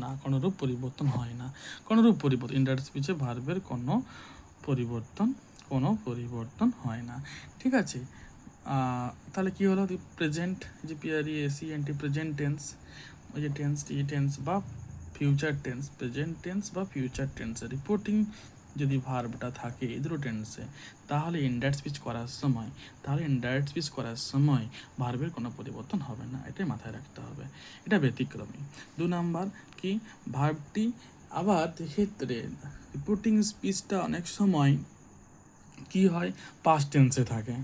না, কোনো রূপ পরিবর্তন হয় না, কোনো রূপ পরিবর্তন ইনডাইরেক্ট স্পিচে ভার্বের কোনো পরিবর্তন হয় না, ঠিক আছে। তাহলে কি হলো প্রেজেন্ট, যে পিআরইএসি এন্টি প্রেজেন্ট টেন্স, ওই যে টেন্স বা ফিউচার টেন্স, প্রেজেন্ট টেন্স বা ফিউচার টেন্সে রিপোর্টিং যদি ভার্বটা থাকে এই দুটো টেন্সে, তাহলে ইনডাইরেক্ট স্পিচ করার সময় ভার্বের কোনো পরিবর্তন হবে না, এটাই মাথায় রাখতে হবে, এটা ব্যতিক্রমী। 2 নাম্বার কি ভার্বটি আবার ক্ষেত্রে রিপোর্টিং স্পিচটা অনেক সময় কি হয় পাস্ট টেন্সে থাকে,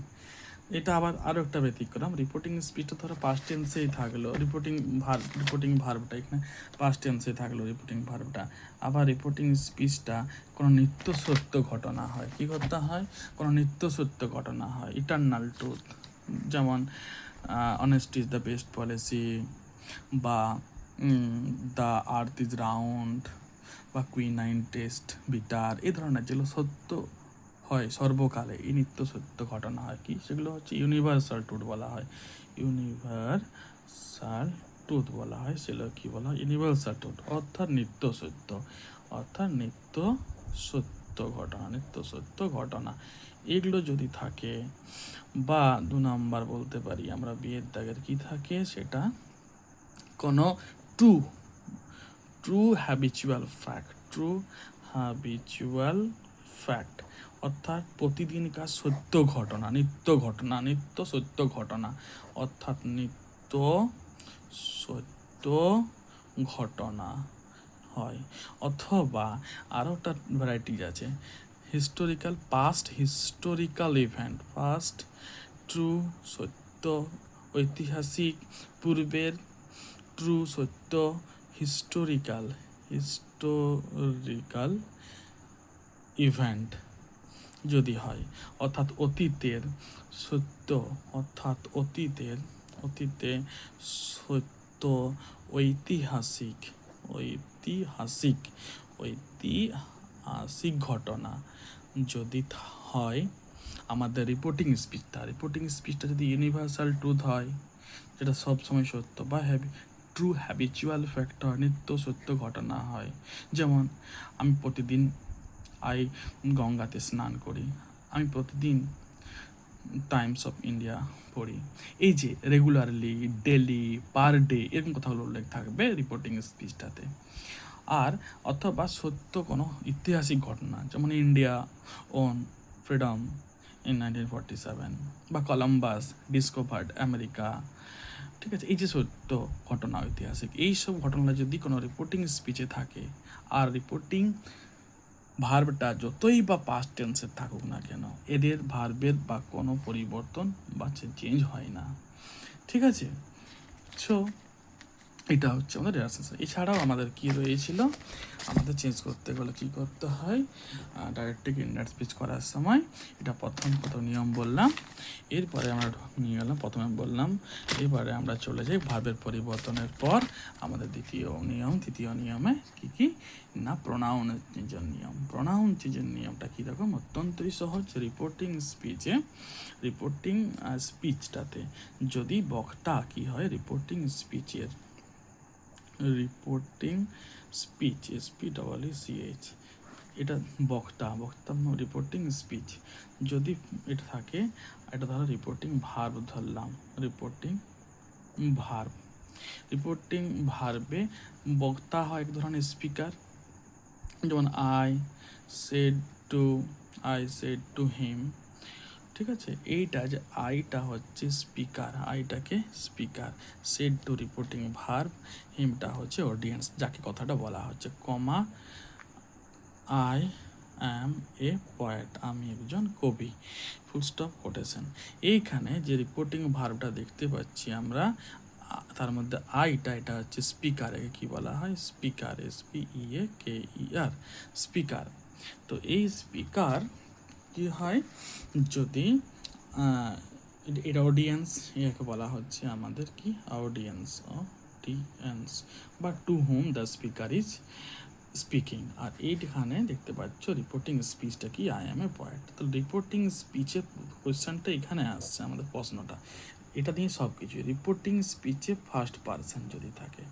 এটা আবার আরও একটা ব্যতিক্রম, রিপোর্টিং স্পিচটা ধরো পাস্ট টেন্সেই থাকলো, রিপোর্টিং ভার্বটা এখানে পাস্ট টেন্সে থাকলো রিপোর্টিং ভার্বটা, আবার রিপোর্টিং স্পিচটা কোনো নিত্য সত্য ঘটনা হয়, কী করতে হয় কোনো নিত্য সত্য ঘটনা হয়, ইটারনাল ট্রুথ, যেমন honesty is the best policy, বা দ্য আর্থ ইজ রাউন্ড, বা কুইনাইন টেস্ট বিটার, এই ধরনের যেগুলো সত্য হয় সর্বকালে, এই নিত্য সত্য ঘটনা হয় কি সেগুলো হচ্ছে ইউনিভার্সাল ট্রুথ বলা হয়, ইউনিভার্সাল ট্রুথ বলা হয়, সেগুলো কি বলা হয়? ইউনিভার্সাল ট্রুথ, অর্থাৎ নিত্য সত্য, অর্থাৎ নিত্য সত্য ঘটনা, নিত্য সত্য ঘটনা। এগুলো যদি থাকে, বা 2 নাম্বার বলতে পারি আমরা বিয়ের দাগের কি থাকে, সেটা কোনো true true habitual fact, true habitual fact, অর্থাৎ প্রতিদিনকার সত্য ঘটনা, নিত্য ঘটনা, নিত্য সত্য ঘটনা, অর্থাৎ নিত্য সত্য ঘটনা হয়। অথবা আরও একটা ভ্যারাইটিজ আছে, historical, past historical event, past true সত্য, ঐতিহাসিক পূর্বের ট্রু সত্য, হিস্টোরিক্যাল ইভেন্ট যদি হয়, অর্থাৎ অতীতের সত্য, অর্থাৎ অতীতে সত্য, ঐতিহাসিক ঘটনা যদি হয়, আমাদের রিপোর্টিং স্পিচটা যদি ইউনিভার্সাল ট্রুথ হয়, যেটা সবসময় সত্য, বা ট্রু হ্যাবিচুয়াল ফ্যাক্ট হয়, নিত্য সত্য ঘটনা হয়। যেমন আমি প্রতিদিন গঙ্গাতে স্নান করি, আমি প্রতিদিন টাইমস অফ ইন্ডিয়া পড়ি, এই যে রেগুলারলি, ডেলি, পার ডে, এরকম কথাগুলো উল্লেখ থাকবে রিপোর্টিং স্পিচটাতে। আর অথবা সত্য কোনো ঐতিহাসিক ঘটনা, যেমন ইন্ডিয়া ওন ফ্রিডম ইন 1947, বা কলম্বাস ডিসকভার্ড আমেরিকা, ঠিক আছে, এই যে সত্য ঘটনা, ঐতিহাসিক, এইসব ঘটনা যদি কোনো রিপোর্টিং স্পিচে থাকে, আর রিপোর্টিং ভার্বটা যতই বা পাস্ট টেন্সে থাকুক না কেন, এদের ভার্বের বা কোনো পরিবর্তন বা চেঞ্জ হয় না, ঠিক আছে। সো এটা হচ্ছে আমাদের রিহার্সাল। এছাড়াও আমাদের কি রয়েছিল, আমাদের চেঞ্জ করতে গেলে কী করতে হয়, ডাইরেক্টলি ইনডাইরেক্ট স্পিচ করার সময় এটা প্রথম নিয়ম বললাম, এরপরে আমরা নিয়ে গেলাম, প্রথমে বললাম, এবারে আমরা চলে যাই ভার্বের পরিবর্তনের পর আমাদের তৃতীয় নিয়মে কি না, প্রোনাউন চেঞ্জের নিয়ম। প্রোনাউন চেঞ্জের নিয়মটা কীরকম, অত্যন্তই সহজ। রিপোর্টিং স্পিচটাতে যদি বক্তা কি হয়, রিপোর্টিং স্পিচ, SPEECH, এটা বক্তা রিপোর্টিং স্পিচ যদি এটা থাকে, এটা ধরো রিপোর্টিং ভার্ব ধরলাম, রিপোর্টিং ভার্বে বক্তা হয় এক ধরনের স্পিকার, যেমন আই সেড টু হিম, ঠিক আছে। এইটা যে আইটা হচ্ছে speaker, said to reporting verb, হিমটা হচ্ছে অডিয়েন্স, যাকে কথাটা বলা হচ্ছে, comma I am a poet, আমি একজন কবি, ফুল স্টপ কোটেশন। এইখানে যে রিপোর্টিং ভার্বটা দেখতে পাচ্ছি আমরা, তার মধ্যে আইটা, এটা হচ্ছে স্পিকার, একে কী বলা হয়, স্পিকার, SPEAKER, স্পিকার। তো এই স্পিকার কি হয়, যদি এটা অডিয়েন্স, একে বলা হচ্ছে আমাদের কি, অডিয়েন্স, বা to whom the speaker is speaking. আর এইখানে দেখতে পাচ্ছ রিপোর্টিং স্পিচটা কি, আই অ্যাম এ পয়েট। তো রিপোর্টিং স্পিচের কোয়েশ্চেনটা এখানে আসছে আমাদের প্রশ্নটা, এটা নিয়ে সব কিছু। রিপোর্টিং স্পিচে ফার্স্ট পারসন যদি থাকে,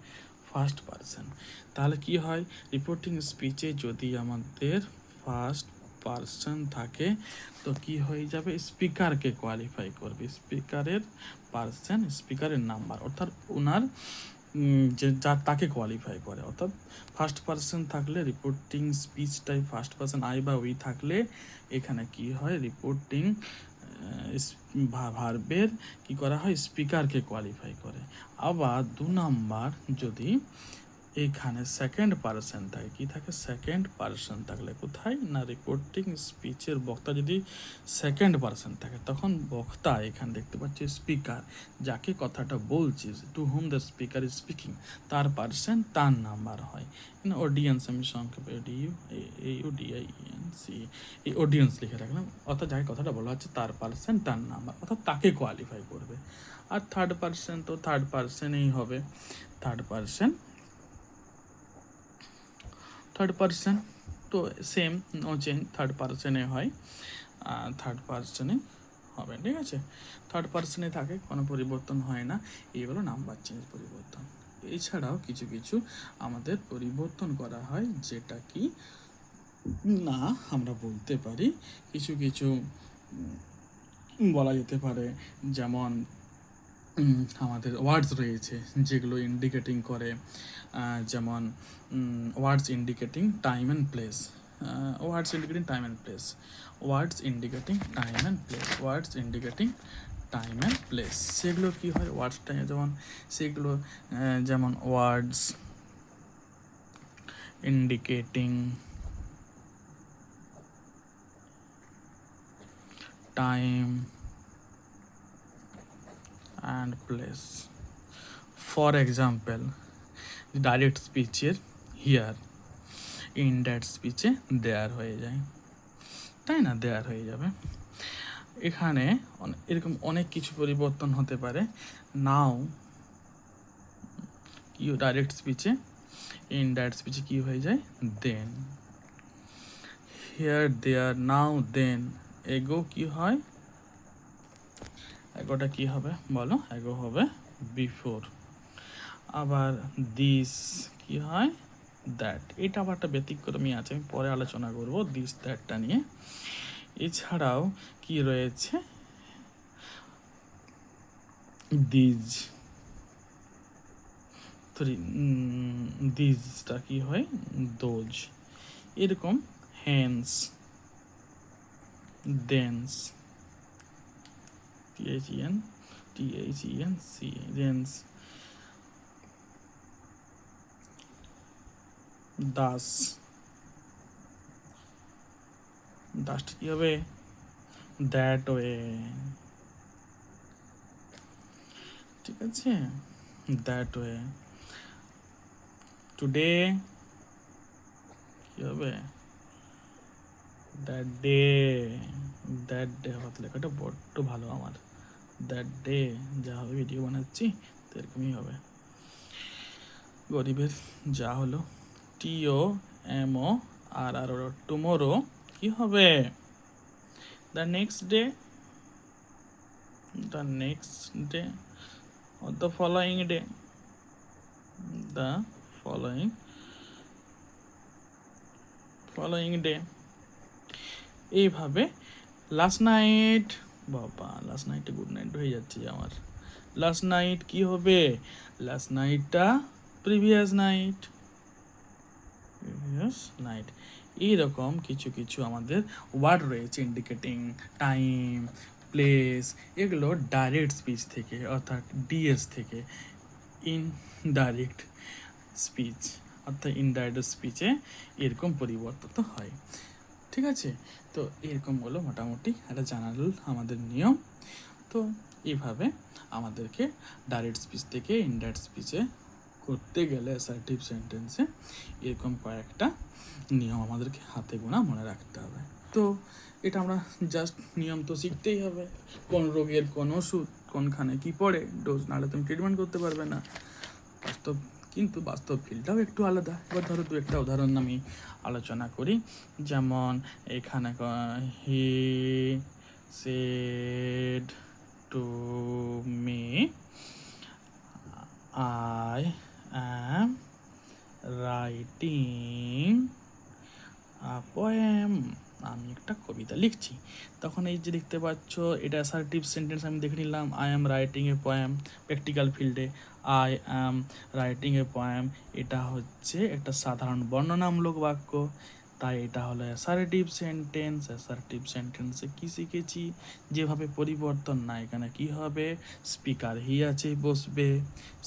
তাহলে কি হয়, রিপোর্টিং স্পিচে যদি আমাদের ফার্স্ট পারসন থাকে, তো কি হয়ে যাবে, স্পিকারকে কোয়ালিফাই করবে, স্পিকারের নাম্বার, অর্থাৎ ওনার যে তাকে কোয়ালিফাই করে, অর্থাৎ ফার্স্ট পারসন থাকলে রিপোর্টিং স্পিচটাই ফার্স্ট পারসন, আই বা উই থাকলে এখানে কি হয়, রিপোর্টিং ভার্বের কি করা হয়, স্পিকারকে কোয়ালিফাই করে। আবার 2 নাম্বার, যদি এখানে সেকেন্ড পারসন থাকে, কি থাকে, সেকেন্ড পারসন থাকলে কোথায় না, রিপোর্টিং স্পিচের বক্তা যদি সেকেন্ড পারসন থাকে, তখন বক্তা এখানে দেখতে পাচ্ছি স্পিকার, যাকে কথাটা বলছিস, to whom the speaker is speaking, তার পারসন তার নাম্বার হয়। অডিয়েন্স আমি সংক্ষেপে AUDIENC, এই অডিয়েন্স লিখে রাখলাম, অর্থাৎ যাকে কথাটা বলা হচ্ছে তার পারসন তার নাম্বার, অর্থাৎ তাকে কোয়ালিফাই করবে। আর থার্ড পারসনেই হবে, থার্ড পারসন তো সেম, নো চেঞ্জ, থার্ড পারসনে হয়, থার্ড পারসনে হবে, ঠিক আছে, থার্ড পারসনে থাকে, কোনো পরিবর্তন হয় না। এই হলো নাম্বার চেঞ্জ পরিবর্তন। এছাড়াও কিছু কিছু আমাদের পরিবর্তন করা হয়, যেটা কি না আমরা বলতে পারি কিছু কিছু বলা যেতে পারে। যেমন আমাদের ওয়ার্ডস রয়েছে যেগুলো ইন্ডিকেটিং করে, যেমন words indicating time and place, words indicating time and place, words indicating time and place, words indicating time and place. সেগুলো কী হয় ওয়ার্ডসটা, যেমন সেগুলো যেমন words indicating time and place. For example, direct স্পিচের হিয়ার, ইনডাইরেক্ট স্পিচে দেয়ার হয়ে যায়, তাই না? দেয়ার হয়ে যাবে। এখানে এরকম অনেক কিছু পরিবর্তন হতে পারে। নাও কি ডাইরেক্ট স্পিচে, ইনডাইরেক্ট স্পিচে কি হয়ে যায় দেন, হিয়ার দেয়ার নাও দেন। এগো কি হয়, এগোটা কি হবে বলো, এগো হবে বিফোর। আবার দিস কি হয় দ্যাট, এটা আবার একটা ব্যতিক্রমী আছে, আমি পরে আলোচনা করব দিস দ্যাটটা নিয়ে। এছাড়াও কি রয়েছে দিজ, দিজটা কি হয় দোজ। এরকম হ্যান্স, দেন্স, THENC দেন্স, দাস, দাসটা কি হবে দ্যাট ওয়ে, ঠিক আছে দ্যাট ওয়ে। টুডে কি হবে দ্যাট ডে, দ্যাট ডে হতে লেখাটা বড্ড ভালো আমার, দ্যাট ডে যা হবে ভিডিও বানাচ্ছি তো এরকমই হবে। গরিবের যা হলো TOMORRO, টুমোরো কি হবে the next day, the next day, the following day, the following day. এইভাবে লাস্ট নাইট, বাবা লাস্ট নাইটে গুড নাইট হয়ে যাচ্ছে আমার। লাস্ট নাইট কি হবে, লাস্ট নাইটটা প্রিভিয়াস নাইট, প্রিভিয়াস নাইট। এইরকম কিছু কিছু আমাদের ওয়ার্ড রয়েছে ইন্ডিকেটিং টাইম প্লেস, এগুলো ডাইরেক্ট স্পিচ থেকে অর্থাৎ ডিএস থেকে, ইনডাইরেক্ট স্পিচ অর্থাৎ ইনডাইরেক্ট স্পিচে এরকম পরিবর্তিত হয়, ঠিক আছে? তো এরকম হলো মোটামুটি একটা জানাল আমাদের নিয়ম। তো এইভাবে আমাদেরকে ডাইরেক্ট স্পিচ থেকে ইনডাইরেক্ট স্পিচে করতে গেলে অ্যাসার্টিভ সেন্টেন্সে এরকম কয়েকটা নিয়ম আমাদেরকে হাতে গোনা মনে রাখতে হবে। তো এটা আমরা জাস্ট নিয়ম তো শিখতেই হবে, কোন রোগের কোন ওষুধ কোনখানে কি পড়ে, ডোজ নাহলে তুমি ট্রিটমেন্ট করতে পারবে না। কিন্তু বাস্তব ফিল্ডটাও একটু আলাদা। এবার ধরো দু একটা উদাহরণ আমি আলোচনা করি, যেমন এখানে হি said to me I am writing a poem, আমি একটা কবিতা লিখছি। তখন এই যে দেখতে পাচ্ছ এটা অ্যাসার্টিভ সেন্টেন্স আমি দেখে নিলাম, I am writing a poem. Practical ফিল্ডে I am writing a poem এটা হচ্ছে একটা সাধারণ বর্ণনামূলক বাক্য, তাই এটা হলো অ্যাসার্টিভ সেন্টেন্স। অ্যাসার্টিভ সেন্টেন্সে কি শিখেছি, যেভাবে পরিবর্তন না, এখানে কি হবে স্পিকার হি আছে বসবে,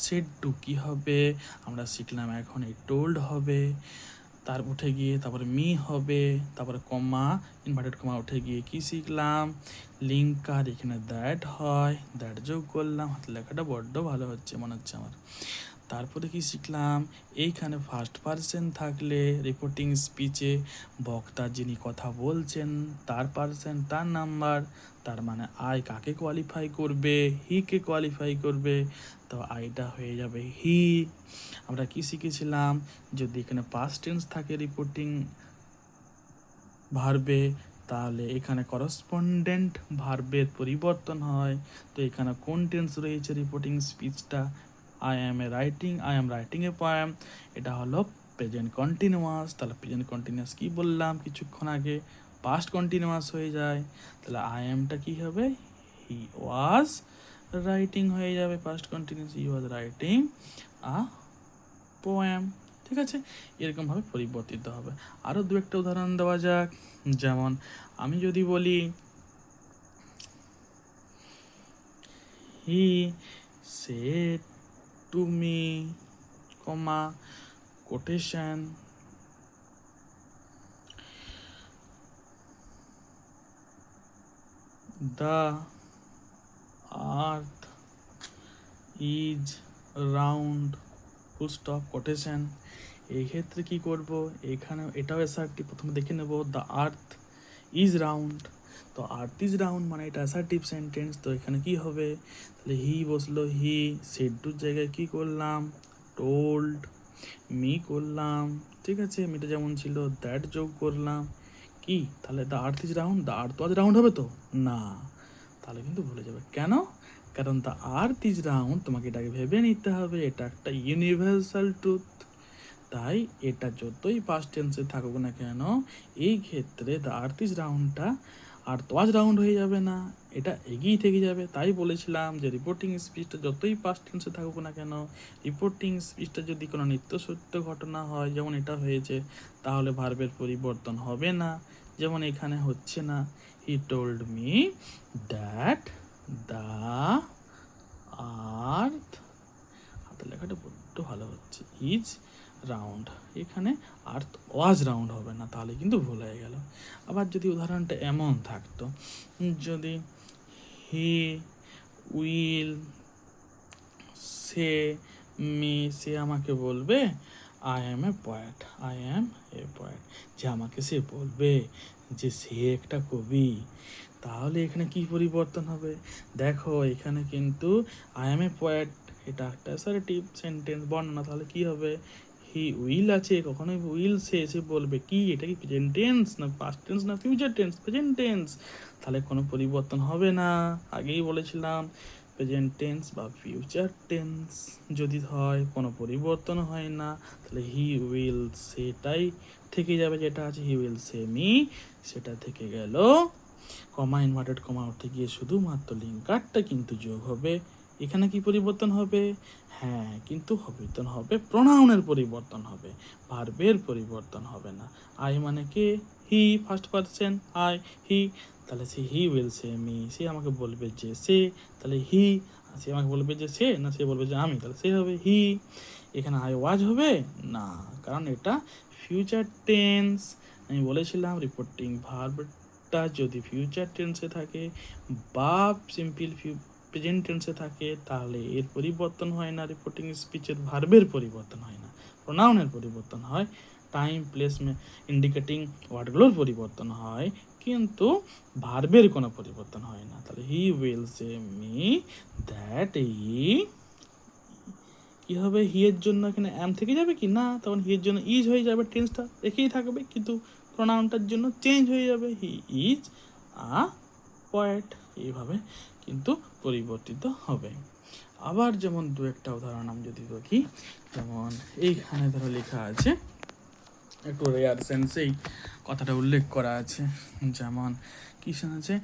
সেড টু কি হবে আমরা শিখলাম এখন এই টোল্ড হবে, তার উঠে গিয়ে তারপরে মি হবে, তারপরে কমা ইনভার্টেড কমা উঠে গিয়ে কি শিখলাম লিঙ্কার, এখানে দ্যাট হয়, দ্যাট যোগ করলাম, হাতে লেখাটা বড্ড ভালো হচ্ছে মনে হচ্ছে আমার। তারপরে কি শিখলাম এইখানে ফার্স্ট পারসন থাকলে রিপোর্টিং স্পিচে বক্তা যিনি কথা বলছেন তার পারসন তার নাম্বার, তার মানে আই কাকে কোয়ালিফাই করবে, হি কে কোয়ালিফাই করবে, তো আইটা হয়ে যাবে হি। আমরা কি শিখেছিলাম যদি এখানে পাস্ট টেন্স থাকে রিপোর্টিং ভার্বে তাহলে এখানে করসপন্ডেন্ট ভার্বের পরিবর্তন হয়, তো এখানে কোন টেন্স রয়েছে রিপোর্টিং স্পিচটা I am writing a poem, এটা হলো প্রেজেন্ট কন্টিনিউয়াস। তাহলে প্রেজেন্ট কন্টিনিউয়াস কি বললাম কিছুক্ষণ আগে, পাস্ট কন্টিনিউয়াস হয়ে যায়। তাহলে আই এমটা কি হবে, হি ওয়াজ রাইটিং হয়ে যাবে, past continuous, he was writing a poem. ঠিক আছে, এরকমভাবে পরিবর্তিত হবে। আরও দু একটা উদাহরণ দেওয়া যাক। যেমন আমি যদি বলি হি said to me, comma, quotation, the earth is round, full stop, quotation. এই ক্ষেত্রে কি করব, এখানে এটাও অ্যাসার্টিভ, প্রথমে দেখে নেব দ্য আর্থ ইজ রাউন্ড। তো আর্থ ইজ রাউন্ড মানে এটা অ্যাসার্টিভ সেন্টেন্স, তো এখানে কি হবে, তাহলে হি বসলো, হি সেড টুর জায়গায় কি করলাম, টোল্ড, মি করলাম। ঠিক আছে, মিটা যেমন ছিল দ্যাট যোগ করলাম, কি তাহলে the earth is round, the earth তো আজ রাউন্ড হবে তো না, তাহলে কিন্তু ভুলে যাবে। কেন, কারণ দ্য আর্থ ইজ রাউন্ড তোমাকে এটাকে ভেবে নিতে হবে, এটা একটা ইউনিভার্সাল ট্রুথ। তাই এটা যতই পাস্ট টেন্সে থাকুক না কেন, এই ক্ষেত্রে দ্য আর্থ ইজ রাউন্ডটা আর তো আজ রাউন্ড হয়ে যাবে না, এটা এগিয়ে থেকে যাবে। তাই বলেছিলাম যে রিপোর্টিং স্পিচটা যতই পাস্ট টেন্সে থাকুক না কেন, রিপোর্টিং স্পিচটা যদি কোনো নিত্য সত্য ঘটনা হয়, যেমন এটা হয়েছে, তাহলে ভার্বের পরিবর্তন হবে না, যেমন এখানে হচ্ছে না। He told me that the earth, হাতের লেখাটা বড্ড ভালো হচ্ছে, ইজ রাউন্ড, এখানে আর্থ ওয়াজ রাউন্ড হবে না, তাহলে কিন্তু ভুল হয়ে গেল। আবার যদি উদাহরণটা এমন থাকতো, যদি হি উইল সে মি, সে আমাকে বলবে I am a poet, I am a poet, যে আমাকে সে বলবে যে সে একটা কবি, তাহলে এখানে কি পরিবর্তন হবে, দেখো এখানে কিন্তু আই অ্যাম এ পয়েট এটা একটা অ্যাসার্টিভ সেন্টেন্স বর্ণনা, তাহলে কি হবে, হি উইল আছে, কখনোই উইল সে বলবে, কি এটা কি প্রেজেন্ট টেন্স না পাস্ট টেন্স না ফিউচার টেন্স, প্রেজেন্ট টেন্স, তাহলে কোনো পরিবর্তন হবে না। আগেই বলেছিলাম প্রেজেন্ট টেন্স বা ফিউচার টেন্স যদি হয় কোনো পরিবর্তন হয় না, তাহলে হি উইল সেটাই থেকে যাবে, যেটা আছে হি উইল সে মি, সেটা থেকে গেল, কমা ইনভার্টেড কমা উঠে গিয়ে শুধুমাত্র লিঙ্কারটা কিন্তু যোগ হবে। এখানে কি পরিবর্তন হবে, হ্যাঁ কিন্তু পরিবর্তন হবে, প্রোনাউনের পরিবর্তন হবে, ভার্বের পরিবর্তন হবে না। আই মানে কে, হি, ফার্স্ট পারসন আই, হি, তাহলে সে হি উইল সে মি, সে আমাকে বলবে যে সে, তাহলে হি, সে আমাকে বলবে যে সে না সে বলবে যে আমি, তাহলে সে হবে হি। এখানে আই ওয়াজ হবে না, কারণ এটা ফিউচার টেন্স। আমি বলেছিলাম রিপোর্টিং ভার্বটা যদি ফিউচার টেন্সে থাকে বা সিম্পল প্রেজেন্ট টেন্সে থাকে, তাহলে এর পরিবর্তন হয় না, রিপোর্টিং স্পিচের ভার্বের পরিবর্তন হয় না, প্রোনাউনের পরিবর্তন হয়, টাইম প্লেস ইন্ডিকেটিং ওয়ার্ডগুলোর পরিবর্তন হয়, কিন্তু ভার্বের কোনো পরিবর্তন হয় না। তাহলে he will say me that কি হবে, হি এর জন্য এখানে অ্যাম থেকে যাবে কি না, তখন হি এর জন্য ইজ হয়ে যাবে, টেন্সটা একই থাকবে কিন্তু প্রোনাউনটার জন্য চেঞ্জ হয়ে যাবে, হি ইজ আ পয়েট, এইভাবে কিন্তু পরিবর্তিত হবে। আবার যেমন দু একটা উদাহরণ আমি যদি দেখি, যেমন এইখানে ধরো লেখা আছে, একটু রেয়ার সেন্সেই কথাটা উল্লেখ করা আছে, যেমন কি আছে,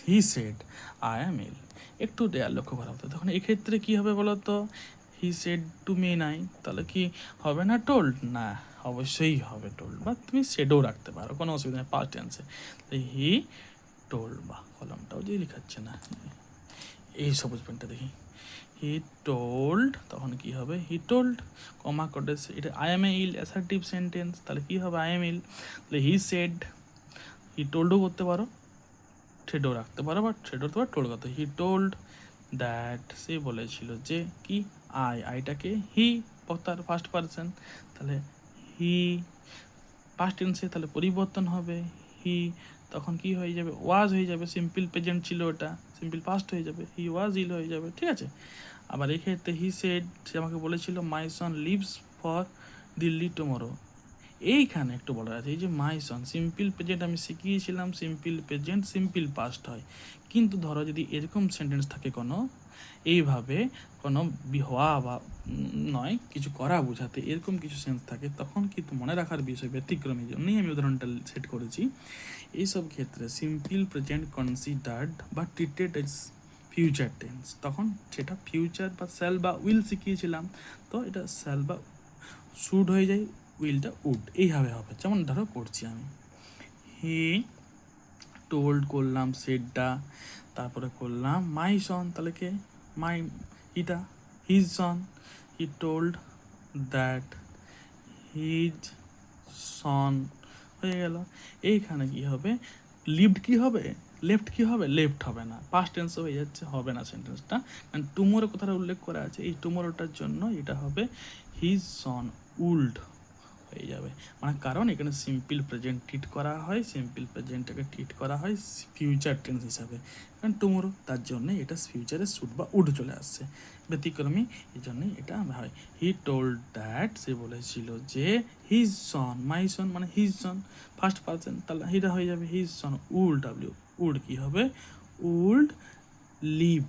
হি সেড আই অ্যাম ইল, একটু রেয়ার লক্ষ্য করা হতো, তখন এক্ষেত্রে কি হবে বলো তো, হি সেড টু মি নাই, তাহলে কি হবে না টোল্ড, না অবশ্যই হবে টোল্ড, বা তুমি সেডও রাখতে পারো, কোনো অসুবিধা নেই পাস্ট টেন্সে। হি টোল্ড, বা কলমটাও যে লেখাচ্ছে না, এই সবুজ পেনটা দেখি, হি টোল্ড, তখন কি হবে হি টোল্ড, কমা কোটে, এটা I am a ill assertive sentence, তাহলে কি হবে আই এম ইল, তাহলে হি সেড, হি টোল্ডও করতে পারো, সেডও রাখতে পারো, বাট সেডও তো টোল্ড করতে, হি টোল্ড দ্যাট, সে বলেছিল যে কি আইটাকে হি, তার ফার্স্ট পারসন, তাহলে হি পাস্ট টেন্সে তাহলে পরিবর্তন হবে, হি তখন কি হয়ে যাবে, ওয়াজ হয়ে যাবে, সিম্পল প্রেজেন্ট ছিল ওটা, সিম্পল পাস্ট হয়ে যাবে, হি ওয়াজ ইল হয়ে যাবে, ঠিক আছে। আবার এক্ষেত্রে হি সেড, সে আমাকে বলেছিল মাই সন লিভস ফর দিল্লি টুমরো, এইখানে একটু বলা আছে, এই যে মাই সন সিম্পল প্রেজেন্ট আমি শিখিয়েছিলাম, সিম্পল প্রেজেন্ট সিম্পল পাস্ট হয়, কিন্তু ধরো যদি এরকম সেন্টেন্স থাকে কোনো, এইভাবে কোনো হওয়া বা নয়, কিছু করা বোঝাতে এরকম কিছু সেন্স থাকে, তখন কিন্তু মনে রাখার বিষয় ব্যতিক্রমী, জন্যই আমি উদাহরণটা সেট করেছি। এইসব ক্ষেত্রে সিম্পল প্রেজেন্ট কনসিডার্ড বা ট্রিটেড এজ ফিউচার টেন্স, তখন সেটা ফিউচার বা শ্যাল বা উইল শিখিয়েছিলাম, তো এটা শ্যাল বা শুড হয়ে যায়, উইলটা উড, এইভাবে হবে। যেমন ধরো করছি আমি, হি টোল্ড করলাম সেটটা, তারপরে করলাম মাই সন, তাহলে কে মাই, এটা his son, he told that his সন, হয়ে গেল। এইখানে কি হবে, লিভড কি হবে, লেফট কি হবে, লেফট হবে না, পাস্ট টেন্স হয়ে যাচ্ছে, হবে না সেন্টেন্সটা, কারণ টুমোরো কথাটা উল্লেখ করা আছে, এই টুমোরোটার জন্য এটা হবে হিজ সন উল্ড হয়ে যাবে। মানে কারণ এখানে সিম্পল প্রেজেন্ট ট্রিট করা হয়, সিম্পল প্রেজেন্টটাকে ট্রিট করা হয় ফিউচার টেন্স হিসাবে, কারণ টুমোরো, তার জন্যে এটা ফিউচারে শুড বা উড চলে আসছে, ব্যতিক্রমী, এই জন্যই এটা হয়। হি টোল্ড দ্যাট, সে বলেছিল যে হিজ সন, মাই সন মানে হিজ সন, ফার্স্ট পার্সন, তাহলে হিটা হয়ে যাবে his son would, W would কি হবে, would leave,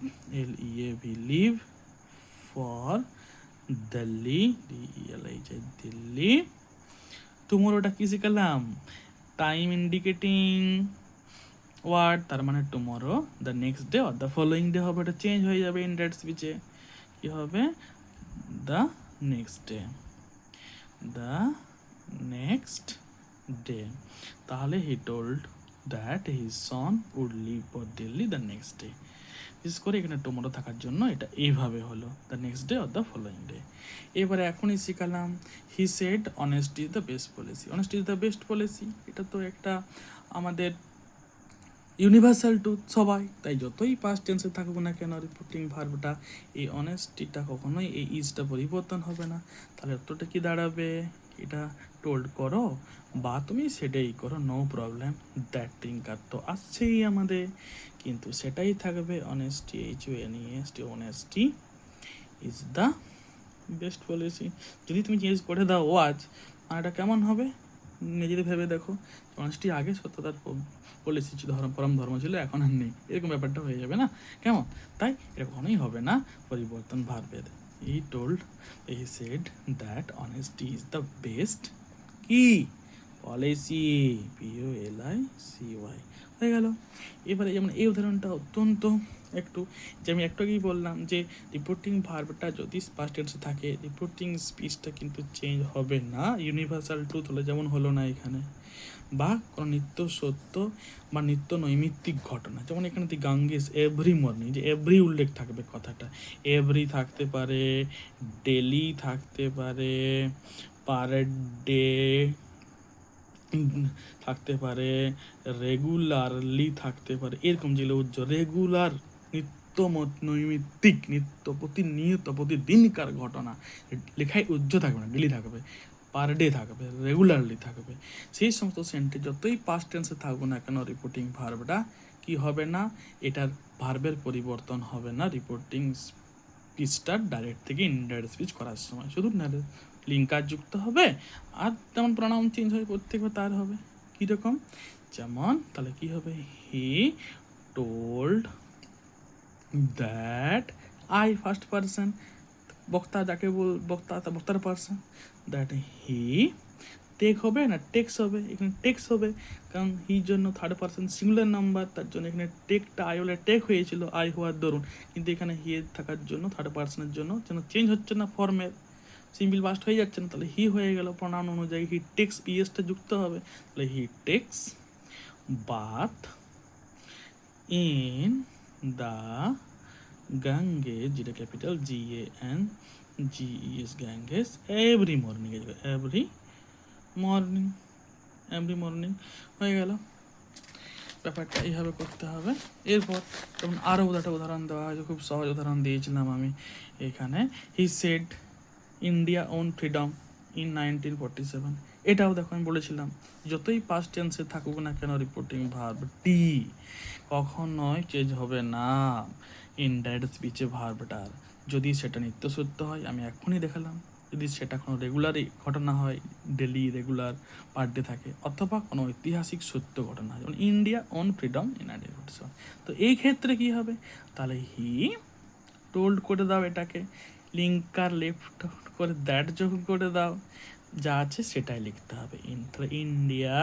LEAV leave for Delhi, DELI Delhi. টুমোরোটা কি শিখালাম, টাইম ইন্ডিকেটিং ওয়ার্ড, তার মানে tomorrow, the next day or the following day হবে, এটা চেঞ্জ হয়ে যাবে ইনডাইরেক্ট স্পিচে, কি হবে, the next day, the next day. তাহলে he told that his son would leave for Delhi the next day. বিশেষ করে এখানে টুমোরো থাকার জন্য এটা এইভাবে হলো, the next day or the following day. এবারে এখনই শিখালাম, he said honesty is the best policy, honesty is the best policy, এটা তো একটা আমাদের ইউনিভার্সাল ট্রুথ সবাই, তাই যতই পাস্ট টেন্সে থাকুক না কেন রিপোর্টিং ভার্বটা, এই অনেস্টিটা কখনোই এই ইজটা পরিবর্তন হবে না। তাহলে উত্তরটা কি দাঁড়াবে, এটা টোল্ড করো বা তুমি সেটাই করো, নো প্রবলেম, দ্যাট থিঙ্কার তো আসছেই আমাদের, কিন্তু সেটাই থাকবে honesty, HONEST, honesty is the best policy. যদি তুমি চেঞ্জ করে দাও ওয়াজ, এটা কেমন হবে, নিজেদের ভেবে দেখো, অনেস্টি আগে সত্যতার পলিসি ছিল, পরম ধর্ম ছিল, এখন আর নেই, এরকম ব্যাপারটা হয়ে যাবে না, কেমন, তাই এটা কখনোই হবে না পরিবর্তন ভার্বের। He told, he said that honesty is the best কি পলিসি, POLICY, হয়ে গেল। এবারে যেমন এই উদাহরণটা অত্যন্ত একটু, যে আমি একটু আগেই বললাম যে রিপোর্টিং ভার্বটা যদি পাস্ট টেন্সে থাকে, রিপোর্টিং স্পিচটা কিন্তু চেঞ্জ হবে না, ইউনিভার্সাল ট্রুথ হলে যেমন হলো না এখানে, বা কোনো নিত্য সত্য বা নিত্য নৈমিত্তিক ঘটনা, যেমন এখানে দি গাঙ্গেস এভরি মর্নিং, যে এভরি উল্লেখ থাকবে কথাটা, এভরি থাকতে পারে, ডেলি থাকতে পারে, পার ডে থাকতে পারে, রেগুলারলি থাকতে পারে, এরকম যেগুলো উজ্জ্বল রেগুলার, নিত্য নৈমিত্তিক, নিত্য প্রতিনিয়ত প্রতিদিনকার ঘটনা, লেখায় উজ্জ্ব থাকবে না, ডেলি থাকবে, পার ডে থাকবে, রেগুলারলি থাকবে, সেই সমস্ত সেন্টেন্স যতই পাস্ট টেন্সে থাকবে না কেন রিপোর্টিং ভার্বটা কি হবে না, এটার ভার্বের পরিবর্তন হবে না রিপোর্টিং স্পিচটা ডাইরেক্ট থেকে ইনডাইরেক্ট স্পিচ করার সময়, শুধু লিঙ্কার যুক্ত হবে, আর তেমন প্রোনাউন চেঞ্জ হয় প্রত্যেকবার তার হবে কীরকম, যেমন তাহলে কি হবে, হি told that, I first person, বক্তা যাকে বক্তার পারসন, দ্যাট হি, টেক হবে না টেক্স হবে, এখানে টেক্স হবে, কারণ হির জন্য থার্ড পারসন সিঙ্গুলার নাম্বার, তার জন্য এখানে টেকটা আই বলে টেক হয়েছিল আই হওয়ার দরুন, কিন্তু এখানে হি থাকার জন্য থার্ড পারসনের জন্য যেন চেঞ্জ হচ্ছে না, ফর্মের সিম্পল পাস্ট হয়ে যাচ্ছে না, তাহলে হি হয়ে গেল, প্রোনাউন অনুযায়ী হি টেক্স, ইএসটা যুক্ত হবে, তাহলে he takes bath in the Ganges, যেটা capital GANGES, Ganges, every morning, every morning হয়ে গেল, ব্যাপারটা এইভাবে করতে হবে। এরপর যেমন আরও একটা উদাহরণ দেওয়া হয়েছে, খুব সহজ উদাহরণ দিয়েছিলাম আমি এখানে, he said India on freedom in 1947, এটাও দেখো আমি বলেছিলাম যতই পাস্ট টেন্সে থাকুক না কেন রিপোর্টিং ভার্ব টি কখনোই চেঞ্জ হবে না ইনডাইরেক্ট স্পিচে ভার্বটার, যদি সেটা নিত্য সত্য হয়, আমি এখনই দেখালাম, যদি সেটা কোনো রেগুলারই ঘটনা হয়, ডেলি রেগুলার পার ডে থাকে, অথবা কোনো ঐতিহাসিক সত্য ঘটনা হয়, যেমন ইন্ডিয়া ওন ফ্রিডম ইন 1947, তো এই ক্ষেত্রে কী হবে, তাহলে হি টোল্ড করে দাও, এটাকে লিঙ্কার লেফট করে দ্যাট যোগ করে দাও, যা আছে সেটাই লিখতে হবে। ইন্ডিয়া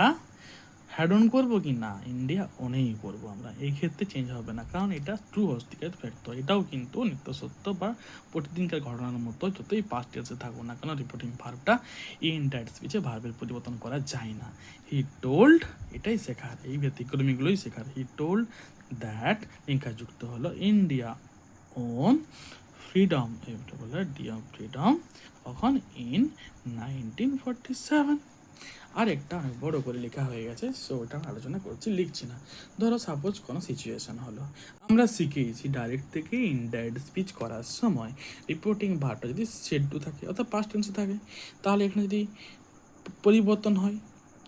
হ্যাড অন করবো কি না, ইন্ডিয়া অনেই করবো আমরা, এই ক্ষেত্রে চেঞ্জ হবে না, কারণ এটা ট্রু হস্তিকার ফ্যাক্ট। এটাও কিন্তু নিত্য সত্য বা প্রতিদিনকার ঘটনার মতো যতই পাস্ট টেন্সে থাকুক না কেন, রিপোর্টিং ভার্বটা ইনডাইরেক্ট স্পিচে ভার্বের পরিবর্তন করা যায় না। হি টোল্ড, এটাই শেখার, এই ব্যতিক্রমীগুলোই শেখার। হি টোল্ড দ্যাট, লিঙ্কার যুক্ত হলো ইন্ডিয়া ওন ফ্রিডম, এটা বলে ডি অফ ফ্রিডম, কখন ইন 1947। আর একটা অনেক বড় করে লেখা হয়ে গেছে, সো ওটা আলোচনা করছি, লিখছি না। ধরো সাপোজ কোনো সিচুয়েশন হলো, আমরা শিখেছি ডাইরেক্ট থেকে ইনডাইরেক্ট স্পিচ করার সময় রিপোর্টিং ভার্বটা যদি সেড টু থাকে অর্থাৎ পাস্ট টেন্সে থাকে, তাহলে এখানে যদি পরিবর্তন হয়,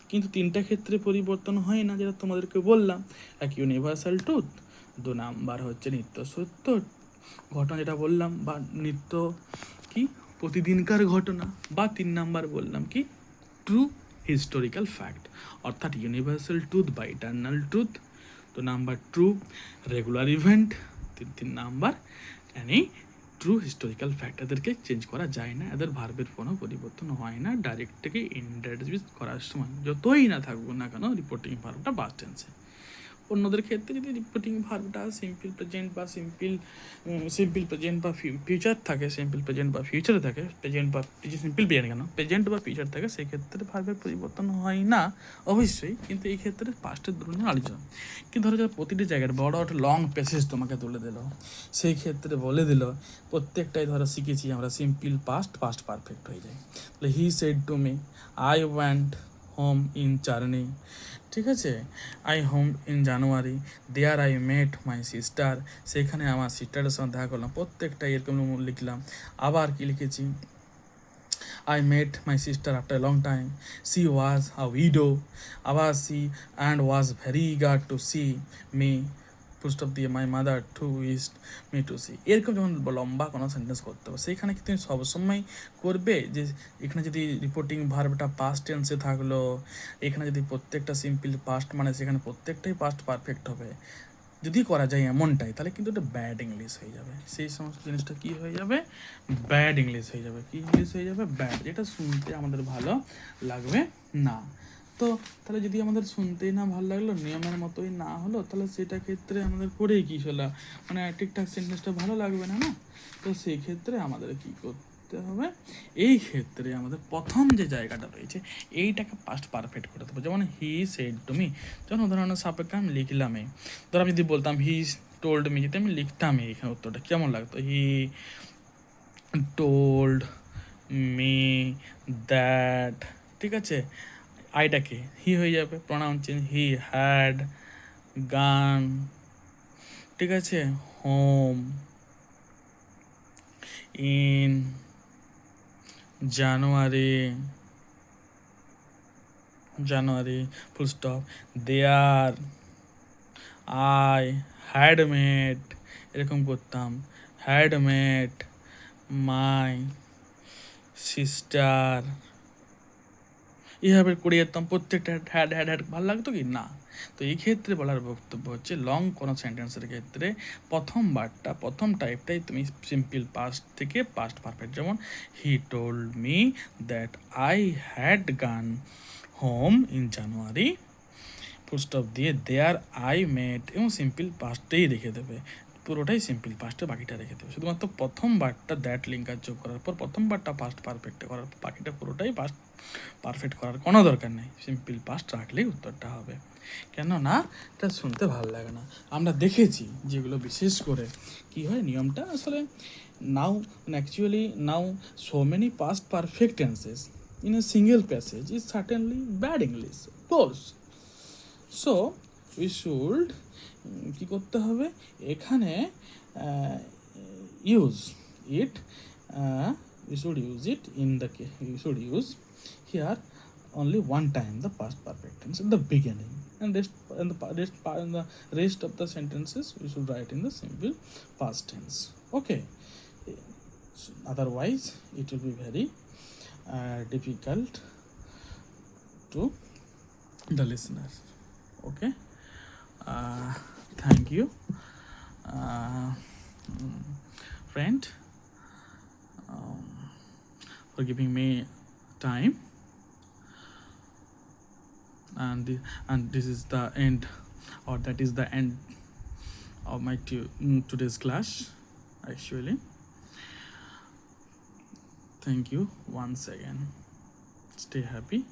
কিন্তু তিনটা ক্ষেত্রে পরিবর্তন হয় না, যেটা তোমাদেরকে বললাম। এক ইউনিভার্সাল ট্রুথ, 2 নাম্বার হচ্ছে নিত্য সত্য ঘটনা যেটা বললাম, বা নিত্য কি প্রতিদিনকার ঘটনা, বা 3 নাম্বার বললাম কি ট্রু হিস্টোরিক্যাল ফ্যাক্ট, অর্থাৎ ইউনিভার্সাল ট্রুথ বা ইটার্নাল ট্রুথ। তো number true regular event, 3 number any true historical fact. এদেরকে চেঞ্জ করা যায় না, এদের ভার্বের কোনো পরিবর্তন হয় না ডাইরেক্ট থেকে ইনডাইরেক্ট স্পিচ করার সময়, যতই না থাকবো না কেন রিপোর্টিং ভার্বটা পাস্ট টেন্সে। অন্যদের ক্ষেত্রে যদি রিপোর্টিং ভার্বটা সিম্পল প্রেজেন্ট বা সিম্পল প্রেজেন্ট বা ফিউচার থাকে, সিম্পল প্রেজেন্ট বা ফিউচারে থাকে, প্রেজেন্ট বা সিম্পল প্রেজেন্ট কেন, প্রেজেন্ট বা ফিউচার থাকে, সেক্ষেত্রে ভার্বের পরিবর্তন হয় না অবশ্যই, কিন্তু এই ক্ষেত্রে পাস্টের ধরনের আলোচনা। কিন্তু ধরো যারা প্রতিটি জায়গায় বড় একটা লং প্যাসেজ তোমাকে তুলে দিল, সেই ক্ষেত্রে বলে দিল প্রত্যেকটাই ধরো শিখেছি আমরা সিম্পল পাস্ট পারফেক্ট হয়ে যায়। তাহলে he said to me I went home in জার্নি, ঠিক আছে, I home in January, there I met my sister, সেখানে আমার সিস্টারের সঙ্গে দেখা করলাম, প্রত্যেকটাই এরকম লিখলাম। আবার কি লিখেছি, I met my sister after a long time. She was a widow. আবার she and was very eager to see me. Full stop দিয়ে my mother to wished me to see. এরকম যখন লম্বা কোনো সেন্টেন্স করতে হবে, সেইখানে কি তুমি সবসময় করবে যে এখানে যদি রিপোর্টিং ভার্বটা পাস্ট টেন্সে থাকলো, এখানে যদি প্রত্যেকটা সিম্পল পাস্ট মানে সেখানে প্রত্যেকটাই পাস্ট পারফেক্ট হবে, যদি করা যায় এমনটাই, তাহলে কিন্তু এটা ব্যাড ইংলিশ হয়ে যাবে। সেই সমস্ত জিনিসটা কী হয়ে যাবে, ব্যাড ইংলিশ হয়ে যাবে। কী ইংলিশ হয়ে যাবে, ব্যাড, যেটা শুনতে আমাদের ভালো লাগবে না। তো তাহলে যদি আমাদের শুনতেই না ভালো লাগলো, নিয়মের মতোই না হলো, তাহলে সেটা ক্ষেত্রে আমাদের করেই কী হলো, মানে ঠিকঠাক সেন্টেন্সটা ভালো লাগবে না, না? তো সেই ক্ষেত্রে আমাদের কী করতে হবে, এই ক্ষেত্রে আমাদের প্রথম যে জায়গাটা রয়েছে এইটাকে পাস্ট পারফেক্ট করতে হবে। যেমন হি সেড টু মি, যেমন উদাহরণের সাপেক্ষে আমি লিখলামই, ধর আমি যদি বলতাম হি টোল্ড মি, যদি আমি লিখতামই এখানে উত্তরটা কেমন লাগতো, হি টোল্ড মি দ্যাট, ঠিক আছে, আইটাকে হি হয়ে যাবে, pronoun change, he had gone, ঠিক আছে, home in January full stop, there I had met, এরকম করতাম, হ্যাড মেট মাই সিস্টার, এইভাবে করে যেতাম, প্রত্যেকটা হ্যাড হ্যাড হ্যাড ভালো লাগতো কি না। তো এই ক্ষেত্রে বলার বক্তব্য হচ্ছে লং কোনো সেন্টেন্সের ক্ষেত্রে প্রথম টাইপটাই তুমি সিম্পল পাস্ট থেকে পাস্ট পারফেক্ট, যেমন he told me that I had গান home in January, full stop দিয়ে দেয়ার আই মেট, এবং সিম্পল পাস্টেই রেখে দেবে, পুরোটাই সিম্পল পাস্টে, বাকিটা রেখে দেবে। শুধুমাত্র প্রথম বারটা দ্যাট লিঙ্কার যোগ করার পর, প্রথম বারটা পাস্ট পারফেক্ট করার পর, বাকিটা পুরোটাই পাস্ট পারফেক্ট করার কোনো দরকার নেই, সিম্পল পাস্ট রাখলেই উত্তরটা হবে। কেননা এটা শুনতে ভালো লাগে না। আমরা দেখেছি যেগুলো বিশেষ করে কি হয়, নিয়মটা আসলে now so many past perfect tenses in a single passage is certainly bad English, course. So we should কী করতে হবে, এখানে use it, we should use it in the we should use here only one time the past perfect tense at the beginning, and the rest of the sentences we should write in the simple past tense. Okay, so otherwise it will be very difficult to the listener. Okay, thank you. friend, for giving me time. And this is the end, or that is the end of my today's class actually. Thank you once again. Stay happy.